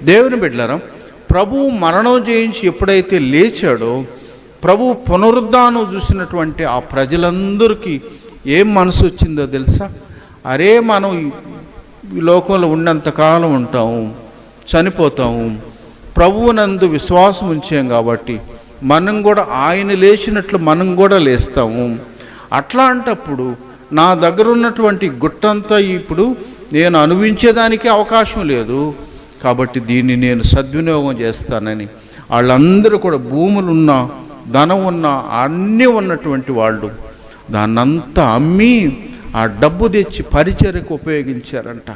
దేవుని బిడ్డలారా, ప్రభువు మరణం జయించి ఎప్పుడైతే లేచాడో, ప్రభువు పునరుద్ధానం చూసినటువంటి ఆ ప్రజలందరికీ ఏం మనసు వచ్చిందో తెలుసా? అరే, మనం ఈ లోకంలో ఉన్నంతకాలం ఉంటాము, చనిపోతాము, ప్రభువునందు విశ్వాసం ఉంచాం కాబట్టి మనం కూడా ఆయన లేచినట్లు మనం కూడా లేస్తాము. అట్లాంటప్పుడు నా దగ్గర ఉన్నటువంటి గుట్టంతా ఇప్పుడు నేను అనుభవించేదానికి అవకాశం లేదు, కాబట్టి దీన్ని నేను సద్వినియోగం చేస్తానని వాళ్ళందరూ కూడా భూములున్నా ధనం ఉన్నా అన్నీ ఉన్నటువంటి వాళ్ళు దాన్నంతా అమ్మి ఆ డబ్బు తెచ్చి పరిచర్యకు ఉపయోగించారంట.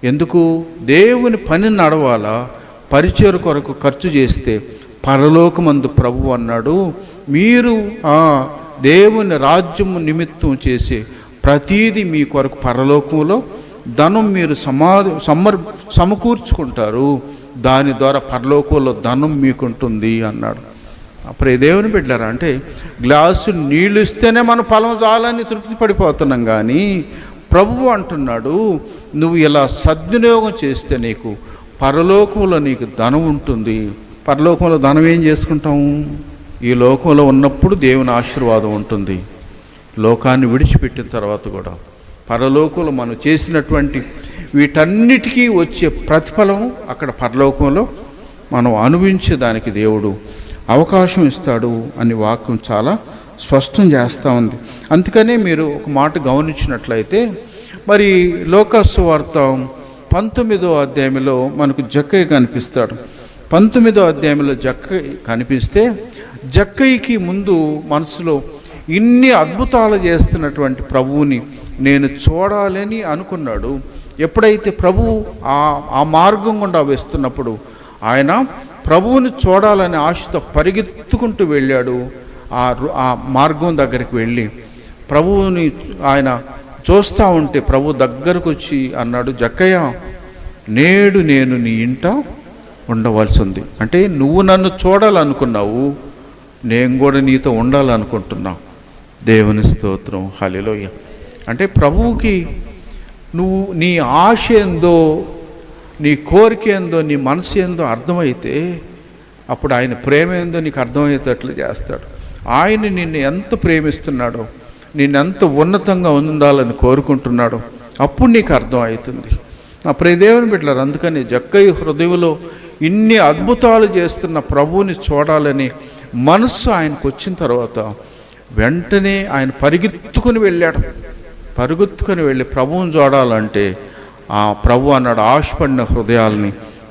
ఎందుకు? దేవుని పని నడవాలా, పరిచర్య కొరకు ఖర్చు చేస్తే పరలోకమందు ప్రభువు అన్నాడు, మీరు దేవుని రాజ్యము నిమిత్తం చేసే ప్రతీది మీ కొరకు పరలోకంలో ధనం మీరు సమకూర్చుకుంటారు, దాని ద్వారా పరలోకంలో ధనం మీకుంటుంది అన్నాడు. అప్పుడు దేవుని బిడ్డలారా, అంటే గ్లాసు నీళ్ళు ఇస్తేనే మన ఫలం చాలని తృప్తి పడిపోతున్నాం, కానీ ప్రభువు అంటున్నాడు, నువ్వు ఇలా సద్వినియోగం చేస్తే నీకు పరలోకంలో నీకు ధనం ఉంటుంది. పరలోకంలో ధనం ఏం చేసుకుంటాము? ఈ లోకంలో ఉన్నప్పుడు దేవుని ఆశీర్వాదం ఉంటుంది, లోకాన్ని విడిచిపెట్టిన తర్వాత కూడా పరలోకంలో మనం చేసినటువంటి వీటన్నిటికీ వచ్చే ప్రతిఫలం అక్కడ పరలోకంలో మనం అనుభవించేదానికి దేవుడు అవకాశం ఇస్తాడు అని వాక్యం చాలా స్పష్టం చేస్తూ ఉంది. అందుకనే మీరు ఒక మాట గమనించినట్లయితే మరి లోకాసు వార్త 19వ అధ్యాయంలో మనకు జక్కయ్య కనిపిస్తాడు. 19వ అధ్యాయంలో జక్కయ్య కనిపిస్తే జక్కయ్యకి ముందు మనసులో ఇన్ని అద్భుతాలు చేస్తున్నటువంటి ప్రభువుని నేను చూడాలని అనుకున్నాడు. ఎప్పుడైతే ప్రభువు ఆ మార్గం గుండా వేస్తున్నప్పుడు ఆయన ప్రభువుని చూడాలని ఆశతో పరిగెత్తుకుంటూ వెళ్ళాడు. ఆ మార్గం దగ్గరికి వెళ్ళి ప్రభువుని ఆయన చూస్తూ ఉంటే ప్రభు దగ్గరకు వచ్చి అన్నాడు, జక్కయ్య, నేడు నేను నీ ఇంట ఉండవలసి ఉంది. అంటే నువ్వు నన్ను చూడాలనుకున్నావు, నేను కూడా నీతో ఉండాలనుకుంటున్నావు. దేవుని స్తోత్రం, హల్లెలూయా. అంటే ప్రభువుకి నువ్వు నీ ఆశ ఏందో, నీ కోరిక ఏందో, నీ మనసు ఏందో అర్థమైతే అప్పుడు ఆయన ప్రేమ ఏందో నీకు అర్థమయ్యేటట్లు చేస్తాడు. ఆయన నిన్ను ఎంత ప్రేమిస్తున్నాడో, నిన్ను ఎంత ఉన్నతంగా ఉండాలని కోరుకుంటున్నాడో అప్పుడు నీకు అర్థమవుతుంది. నా ప్రియ దేవుని బిడ్డలారా, అందుకని జక్కయ్య హృదయంలో ఇన్ని అద్భుతాలు చేస్తున్న ప్రభువుని చూడాలని మనస్సు ఆయనకు వచ్చిన తర్వాత వెంటనే ఆయన పరిగెత్తుకుని వెళ్ళి ప్రభువుని చూడాలంటే ఆ ప్రభు అన్నాడు, ఆశపడిన హృదయాలని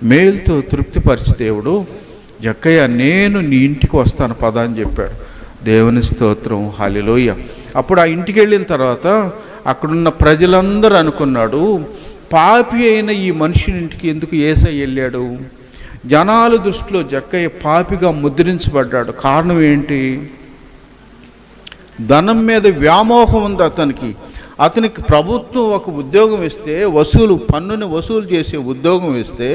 మేలుతో తృప్తిపరిచి దేవుడు, జక్కయ్య, నేను నీ ఇంటికి వస్తాను పద అని చెప్పాడు. దేవుని స్తోత్రం, హల్లెలూయా. అప్పుడు ఆ ఇంటికి వెళ్ళిన తర్వాత అక్కడున్న ప్రజలందరూ అనుకున్నాడు, పాపి అయిన ఈ మనిషిని ఇంటికి ఎందుకు యేసయ్య వెళ్ళాడు? జనాల దృష్టిలో జక్కయ్య పాపిగా ముద్రించబడ్డాడు. కారణం ఏంటి? ధనం మీద వ్యామోహం ఉంది అతనికి ప్రభుత్వం ఒక ఉద్యోగం ఇస్తే, పన్నుని వసూలు చేసే ఉద్యోగం ఇస్తే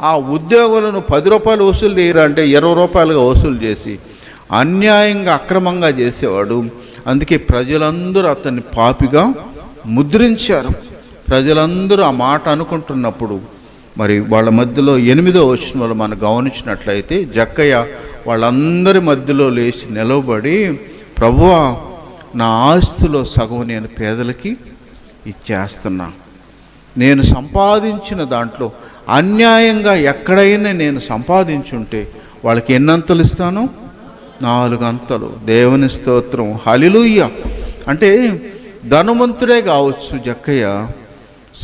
ఆ ఉద్యోగులను 10 రూపాయలు వసూలు చేయరంటే 20 రూపాయలుగా వసూలు చేసి అన్యాయంగా అక్రమంగా చేసేవాడు. అందుకే ప్రజలందరూ అతన్ని పాపిగా ముద్రించారు. ప్రజలందరూ ఆ మాట అనుకుంటున్నప్పుడు మరి వాళ్ళ మధ్యలో 8వ వచనంలో మనం గమనించినట్లయితే జక్కయ్య వాళ్ళందరి మధ్యలో లేచి నిలవబడి, ప్రభువా, నా ఆస్తిలో సగం నేను పేదలకి ఇచ్చేస్తున్నా. నేను సంపాదించిన దాంట్లో అన్యాయంగా ఎక్కడైనా నేను సంపాదించుంటే వాళ్ళకి ఎన్నంతలు ఇస్తాను? 4 అంతలు. దేవుని స్తోత్రం, హల్లెలూయా. అంటే ధనవంతుడే కావచ్చు జక్కయ్య,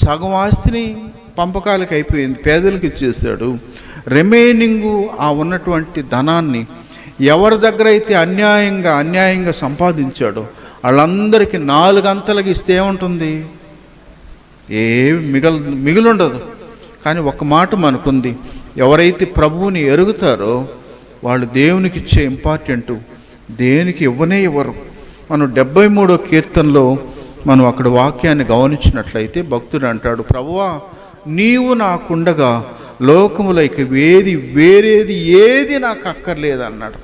సగం ఆస్తిని పంపకాలకు అయిపోయింది, పేదలకు ఇచ్చేసాడు. రిమైనింగు ఆ ఉన్నటువంటి ధనాన్ని ఎవరి దగ్గర అయితే అన్యాయంగా సంపాదించాడో వాళ్ళందరికీ 4 అంతలకి ఇస్తే ఏముంటుంది? ఏమి మిగులుండదు. కానీ ఒక మాట మనకుంది, ఎవరైతే ప్రభువుని ఎరుగుతారో వాళ్ళు దేవునికి ఇచ్చే ఇంపార్టెంటు దేనికి ఇవ్వరు. మనం 73వ కీర్తనలో మనం అక్కడ వాక్యాన్ని గమనించినట్లయితే భక్తుడు అంటాడు, ప్రభువా, నీవు నాకుండగా లోకములో ఇక వేరేది ఏది నాకు అక్కర్లేదన్నాడు.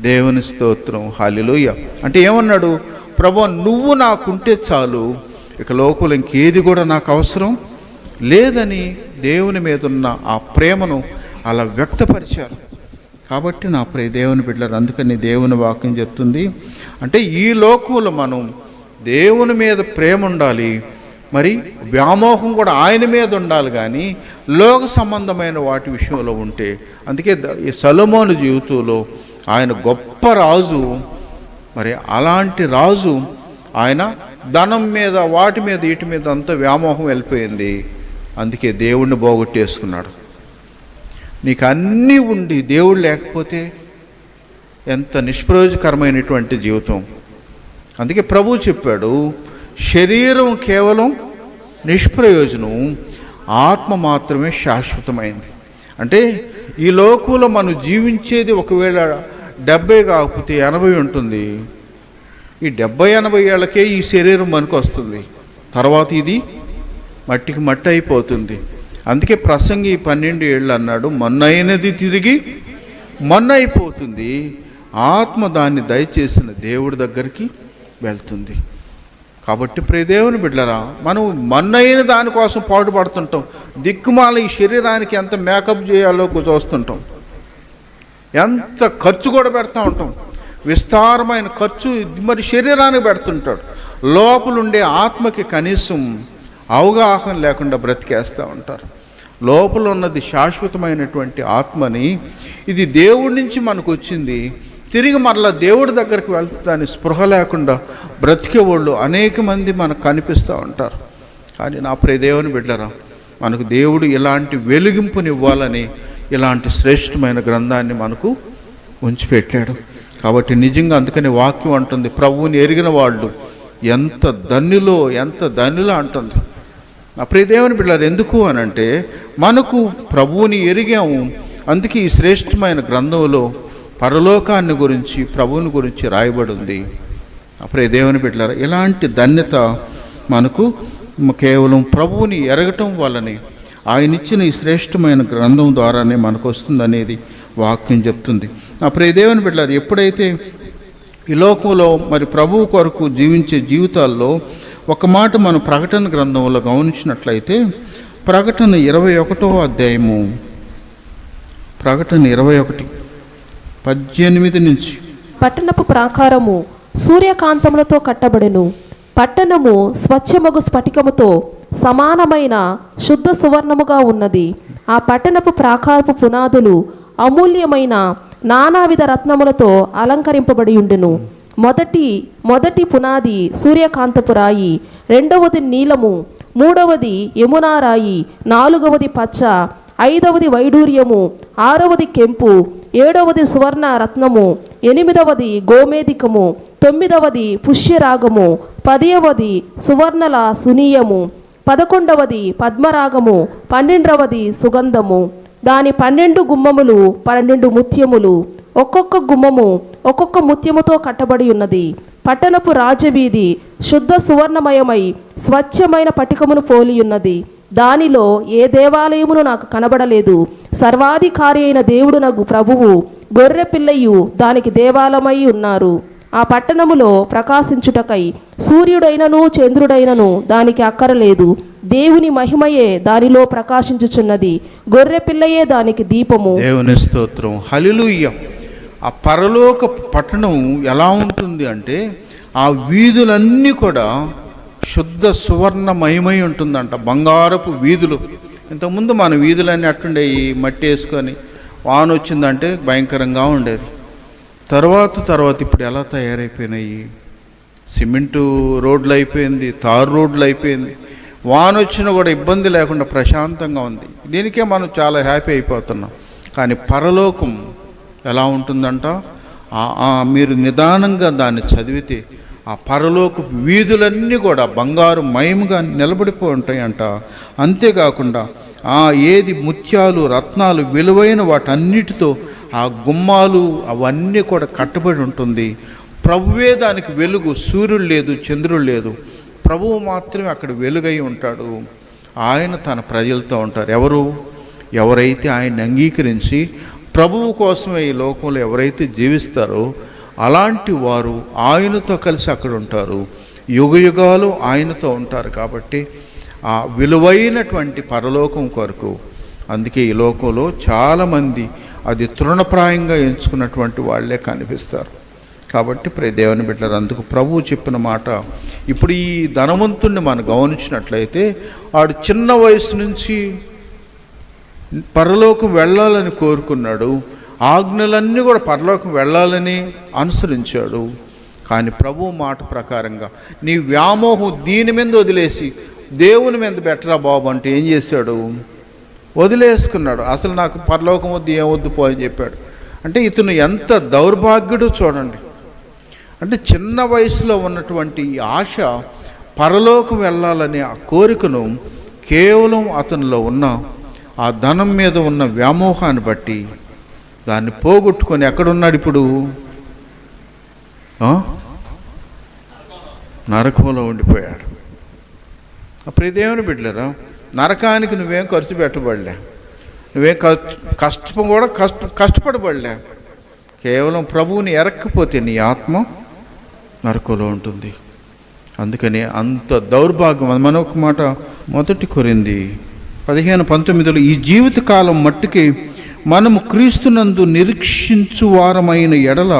దేవుని స్తోత్రం, హల్లెలూయా. అంటే ఏమన్నాడు? ప్రభువా, నువ్వు నాకుంటే చాలు, ఇక లోకంలో ఇంకేది కూడా నాకు అవసరం లేదని దేవుని మీద ఉన్న ఆ ప్రేమను అలా వ్యక్తపరిచారు. కాబట్టి నా ప్రియ దేవుని బిడ్డలారా, అందుకని దేవుని వాక్యం చెప్తుంది, అంటే ఈ లోకంలో మనం దేవుని మీద ప్రేమ ఉండాలి, మరి వ్యామోహం కూడా ఆయన మీద ఉండాలి. కానీ లోక సంబంధమైన వాటి విషయంలో ఉంటే, అందుకే ఈ సొలొమోను జీవితంలో ఆయన గొప్ప రాజు, మరి అలాంటి రాజు ఆయన ధనం మీద, వాటి మీద, వీటి మీద అంతా వ్యామోహం వెళ్ళిపోయింది. అందుకే దేవుణ్ణి పోగొట్టేసుకున్నాడు. నీకు అన్నీ ఉండి దేవుడు లేకపోతే ఎంత నిష్ప్రయోజకరమైనటువంటి జీవితం. అందుకే ప్రభువు చెప్పాడు, శరీరం కేవలం నిష్ప్రయోజనం, ఆత్మ మాత్రమే శాశ్వతమైంది. అంటే ఈ లోకంలో మనం జీవించేది ఒకవేళ 70 కాకపోతే 80 ఉంటుంది. ఈ 70-80 ఏళ్ళకే ఈ శరీరం మనకు వస్తుంది, తర్వాత ఇది మట్టికి మట్టి అయిపోతుంది. అందుకే ప్రసంగి 12 ఏళ్ళు అన్నాడు, మొన్నైనది తిరిగి మొన్న అయిపోతుంది, ఆత్మ దాన్ని దయచేసిన దేవుడి దగ్గరికి వెళ్తుంది. కాబట్టి ప్రియ దేవుని బిడ్డలారా, మనం మొన్నైన దానికోసం పాటుపడుతుంటాం. దిక్కుమాల ఈ శరీరానికి ఎంత మేకప్ చేయాలో చూస్తుంటాం, ఎంత ఖర్చు కూడా పెడతా ఉంటాం, విస్తారమైన ఖర్చు మరి శరీరానికి పెడుతుంటాడు. లోపలుండే ఆత్మకి కనీసం అవగాహన లేకుండా బ్రతికేస్తూ ఉంటారు. లోపల ఉన్నది శాశ్వతమైనటువంటి ఆత్మని, ఇది దేవుడి నుంచి మనకు వచ్చింది, తిరిగి మరలా దేవుడి దగ్గరికి వెళ్తాని స్పృహ లేకుండా బ్రతికే వాళ్ళు అనేక మంది మనకు కనిపిస్తూ ఉంటారు. కానీ నా ప్రియ దేవుని బిడ్డరా, మనకు దేవుడు ఇలాంటి వెలిగింపునివ్వాలని ఇలాంటి శ్రేష్టమైన గ్రంథాన్ని మనకు ఉంచిపెట్టాడు. కాబట్టి నిజంగా అందుకని వాక్యం అంటుంది, ప్రభువుని ఎరిగిన వాళ్ళు ఎంత ధన్యులో అంటుంది. నా ప్రియ దేవుని బిడ్డలారు, ఎందుకు అనంటే మనకు ప్రభువుని ఎరిగాము. అందుకే ఈ శ్రేష్టమైన గ్రంథంలో పరలోకాన్ని గురించి, ప్రభువుని గురించి రాయబడి ఉంది. నా ప్రియ దేవుని బిడ్డలారు, ఇలాంటి ధన్యత మనకు కేవలం ప్రభువుని ఎరగటం వల్లనే, ఆయన ఇచ్చిన ఈ శ్రేష్టమైన గ్రంథం ద్వారానే మనకు వస్తుందనేది వాక్యం చెప్తుంది. నా ప్రియ దేవుని బిడ్డలారు, ఎప్పుడైతే ఈ లోకంలో మరి ప్రభువు కొరకు జీవించే జీవితాల్లో ఒక మాట మనం ప్రకటన గ్రంథంలో గమనించినట్లయితే, ప్రకటన 21వ అధ్యాయము, ప్రకటన 21:18 నుంచి, పట్టణపు ప్రాకారము సూర్యకాంతములతో కట్టబడెను. పట్టణము స్వచ్ఛమగు స్ఫటికముతో సమానమైన శుద్ధ సువర్ణముగా ఉన్నది. ఆ పట్టణపు ప్రాకారపు పునాదులు అమూల్యమైన నానావిధ రత్నములతో అలంకరింపబడి ఉండును. మొదటి పునాది సూర్యకాంతపు రాయి, రెండవది నీలము, మూడవది యమునా రాయి, నాలుగవది పచ్చ, ఐదవది వైడూర్యము, ఆరవది కెంపు, ఏడవది సువర్ణ రత్నము, ఎనిమిదవది గోమేధికము, తొమ్మిదవది పుష్యరాగము, 10వది సువర్ణల సునీయము, 11వది పద్మరాగము, 12వది సుగంధము. దాని 12 గుమ్మములు 12 ముత్యములు, ఒక్కొక్క గుమ్మము ఒక్కొక్క ముత్యముతో కట్టబడి ఉన్నది. పట్టణపు రాజవీధి శుద్ధ సువర్ణమయమై స్వచ్ఛమైన పటికమును పోలి ఉన్నది. దానిలో ఏ దేవాలయమును నాకు కనబడలేదు. సర్వాధికారి అయిన దేవుడు నగు ప్రభువు గొర్రె పిల్లయు దానికి దేవాలయమై ఉన్నారు. ఆ పట్టణములో ప్రకాశించుటకై సూర్యుడైనను చంద్రుడైనను దానికి అక్కరలేదు. దేవుని మహిమయే దానిలో ప్రకాశించుచున్నది. గొర్రె పిల్లయే దానికి దీపము. దేవుని స్తోత్రం, హల్లెలూయా. ఆ పరలోక పట్టణం ఎలా ఉంటుంది అంటే, ఆ వీధులన్నీ కూడా శుద్ధ సువర్ణమయమై ఉంటుందంట. బంగారపు వీధులు. ఇంతకుముందు మన వీధులన్నీ అట్టుండే, ఈ మట్టి వేసుకొని వాన వచ్చిందంటే భయంకరంగా ఉండేది. తర్వాత ఇప్పుడు ఎలా తయారైపోయినాయి? సిమెంటు రోడ్లు అయిపోయింది, తారు రోడ్లు అయిపోయింది. వాన వచ్చినా కూడా ఇబ్బంది లేకుండా ప్రశాంతంగా ఉంది. దీనికే మనం చాలా హ్యాపీ అయిపోతున్నాం. కానీ పరలోకం ఎలా ఉంటుందంట? మీరు నిదానంగా దాన్ని చదివితే ఆ పరలోకపు వీధులన్నీ కూడా బంగారు మయముగా నిలబడిపోయి ఉంటాయంట. అంతేకాకుండా ఏది ముత్యాలు రత్నాలు విలువైన వాటన్నిటితో ఆ గుమ్మాలు అవన్నీ కూడా కట్టబడి ఉంటుంది. ప్రభువే దానికి వెలుగు. సూర్యుడు లేదు, చంద్రుడు లేదు, ప్రభువు మాత్రమే అక్కడ వెలుగై ఉంటాడు. ఆయన తన ప్రజలతో ఉంటారు. ఎవరైతే ఆయన్ని అంగీకరించి ప్రభువు కోసమే ఈ లోకంలో ఎవరైతే జీవిస్తారో అలాంటి వారు ఆయనతో కలిసి అక్కడ ఉంటారు. యుగయుగాలు ఆయనతో ఉంటారు. కాబట్టి ఆ విలువైనటువంటి పరలోకం కొరకు అందుకే ఈ లోకంలో చాలామంది అది తృణప్రాయంగా ఎంచుకున్నటువంటి వాళ్ళే కనిపిస్తారు. కాబట్టి ప్రియ దేవుని బిడ్డలారా, అందుకు ప్రభువు చెప్పిన మాట, ఇప్పుడు ఈ ధనవంతుణ్ణి మనం గమనించినట్లయితే వాడు చిన్న వయసు నుంచి పరలోకం వెళ్ళాలని కోరుకున్నాడు. ఆజ్ఞలన్నీ కూడా పరలోకం వెళ్ళాలని అనుసరించాడు. కానీ ప్రభువు మాట ప్రకారంగా నీ వ్యామోహం దీని మీద వదిలేసి దేవుని మీద బెటరా బాబు అంటే ఏం చేశాడు? వదిలేసుకున్నాడు. అసలు నాకు పరలోకం వద్దు, ఏమొద్దు పో అని చెప్పాడు. అంటే ఇతను ఎంత దౌర్భాగ్యుడో చూడండి. అంటే చిన్న వయసులో ఉన్నటువంటి ఈ ఆశ, పరలోకం వెళ్ళాలనే ఆ కోరికను కేవలం అతనిలో ఉన్న ఆ ధనం మీద ఉన్న వ్యామోహాన్ని బట్టి దాన్ని పోగొట్టుకొని ఎక్కడున్నాడు ఇప్పుడు? నరకంలో ఉండిపోయాడు. అప్పుడు దేవుని బిడ్డలారా, నరకానికి నువ్వేం ఖర్చు పెట్టబడలే, నువ్వేం కష్టపడబడలే. కేవలం ప్రభువుని ఎరక్కపోతే నీ ఆత్మ నరకంలో ఉంటుంది. అందుకని అంత దౌర్భాగ్యం. మన ఒక మాట 1 కొరింథీ 15:19 ఈ జీవితకాలం మట్టుకి మనము క్రీస్తునందు నిరీక్షించు వారమైన ఎడల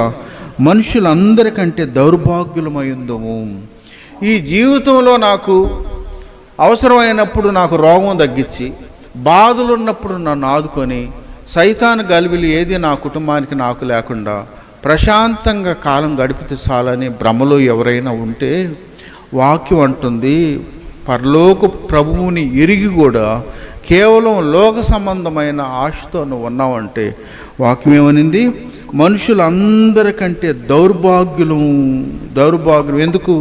మనుషులందరికంటే దౌర్భాగ్యులమైందము. ఈ జీవితంలో నాకు అవసరమైనప్పుడు నాకు రోగం తగ్గించి, బాధలు ఉన్నప్పుడు నన్ను ఆదుకొని, సైతాను గలిబిలి ఏది నా కుటుంబానికి నాకు లేకుండా ప్రశాంతంగా కాలం గడిపితే చాలని భ్రమలో ఎవరైనా ఉంటే వాక్యం అంటుంది, పరలోక ప్రభువుని ఎరిగి కూడా కేవలం లోక సంబంధమైన ఆశతో నువ్వు ఉన్నావంటే వాక్యం ఏమనింది? మనుషులందరికంటే దౌర్భాగ్యులు. ఎందుకు?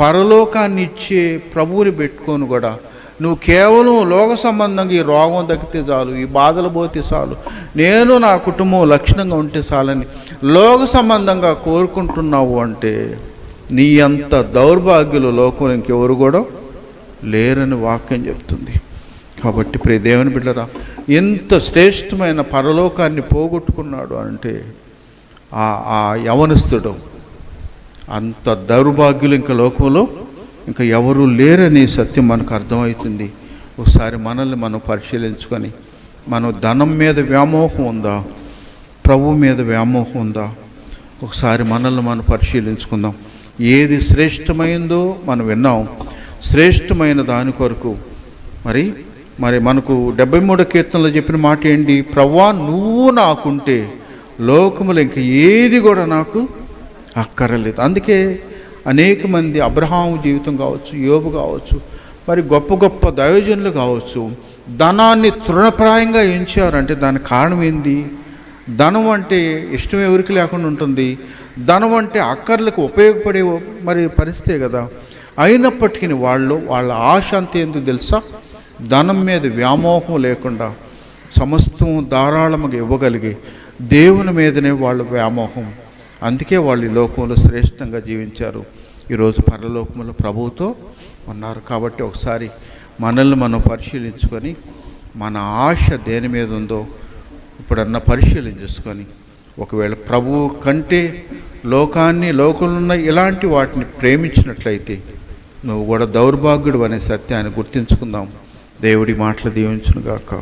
పరలోకాన్ని ఇచ్చే ప్రభువుని పెట్టుకొని కూడా నువ్వు కేవలం లోక సంబంధంగా ఈ రోగం తగ్గితే చాలు, ఈ బాధలు పోతే చాలు, నేను నా కుటుంబం లక్షణంగా ఉంటే చాలని లోక సంబంధంగా కోరుకుంటున్నావు అంటే నీ అంత దౌర్భాగ్యులు లోకం ఇంకెవరు కూడా లేరని వాక్యం చెప్తుంది. కాబట్టి ప్రియ దేవుని బిడ్డరా, ఎంత శ్రేష్టమైన పరలోకాన్ని పోగొట్టుకున్నాడు అంటే ఆ యవనస్తుడు, అంత దౌర్భాగ్యులు ఇంకా లోకంలో ఇంకా ఎవరు లేరని సత్యం మనకు అర్థమవుతుంది. ఒకసారి మనల్ని మనం పరిశీలించుకొని, మనం ధనం మీద వ్యామోహం ఉందా, ప్రభు మీద వ్యామోహం ఉందా? ఒకసారి మనల్ని మనం పరిశీలించుకుందాం. ఏది శ్రేష్టమైందో మనం విన్నాం. శ్రేష్టమైన దాని కొరకు మరి మనకు 73 కీర్తనలో చెప్పిన మాట ఏంటి? ప్రభువా నువ్వు నాకుంటే లోకములు ఇంక ఏది కూడా నాకు అక్కరలేదు. అందుకే అనేక మంది అబ్రహాము జీవితం కావచ్చు, యోబు కావచ్చు, మరి గొప్ప గొప్ప దైవజనులు కావచ్చు, ధనాన్ని తృణప్రాయంగా ఎంచారంటే దానికి కారణం ఏంది? ధనం అంటే ఇష్టం ఎవరికి లేకుండా ఉంటుంది. ధనం అంటే అక్కర్లకు ఉపయోగపడే మరి పరిస్థితే కదా. అయినప్పటికీ వాళ్ళ ఆశ అంతే ఎందుకు తెలుసా? ధనం మీద వ్యామోహం లేకుండా సమస్తం ధారాళముగా ఇవ్వగలిగి దేవుని మీదనే వాళ్ళ వ్యామోహం. అందుకే వాళ్ళు ఈ లోకంలో శ్రేష్టంగా జీవించారు. ఈరోజు పరలోకములో ప్రభువుతో ఉన్నారు. కాబట్టి ఒకసారి మనల్ని మనం పరిశీలించుకొని మన ఆశ దేని మీద ఉందో ఇప్పుడన్నా పరిశీలించుకొని, ఒకవేళ ప్రభువు కంటే లోకాన్ని, లోకంలో ఉన్న ఇలాంటి వాటిని ప్రేమించినట్లయితే నువ్వు కూడా దౌర్భాగ్యుడు అనే సత్యాన్ని గుర్తించుకుందాం. దేవుడి మాటలు దీవించునుగాక.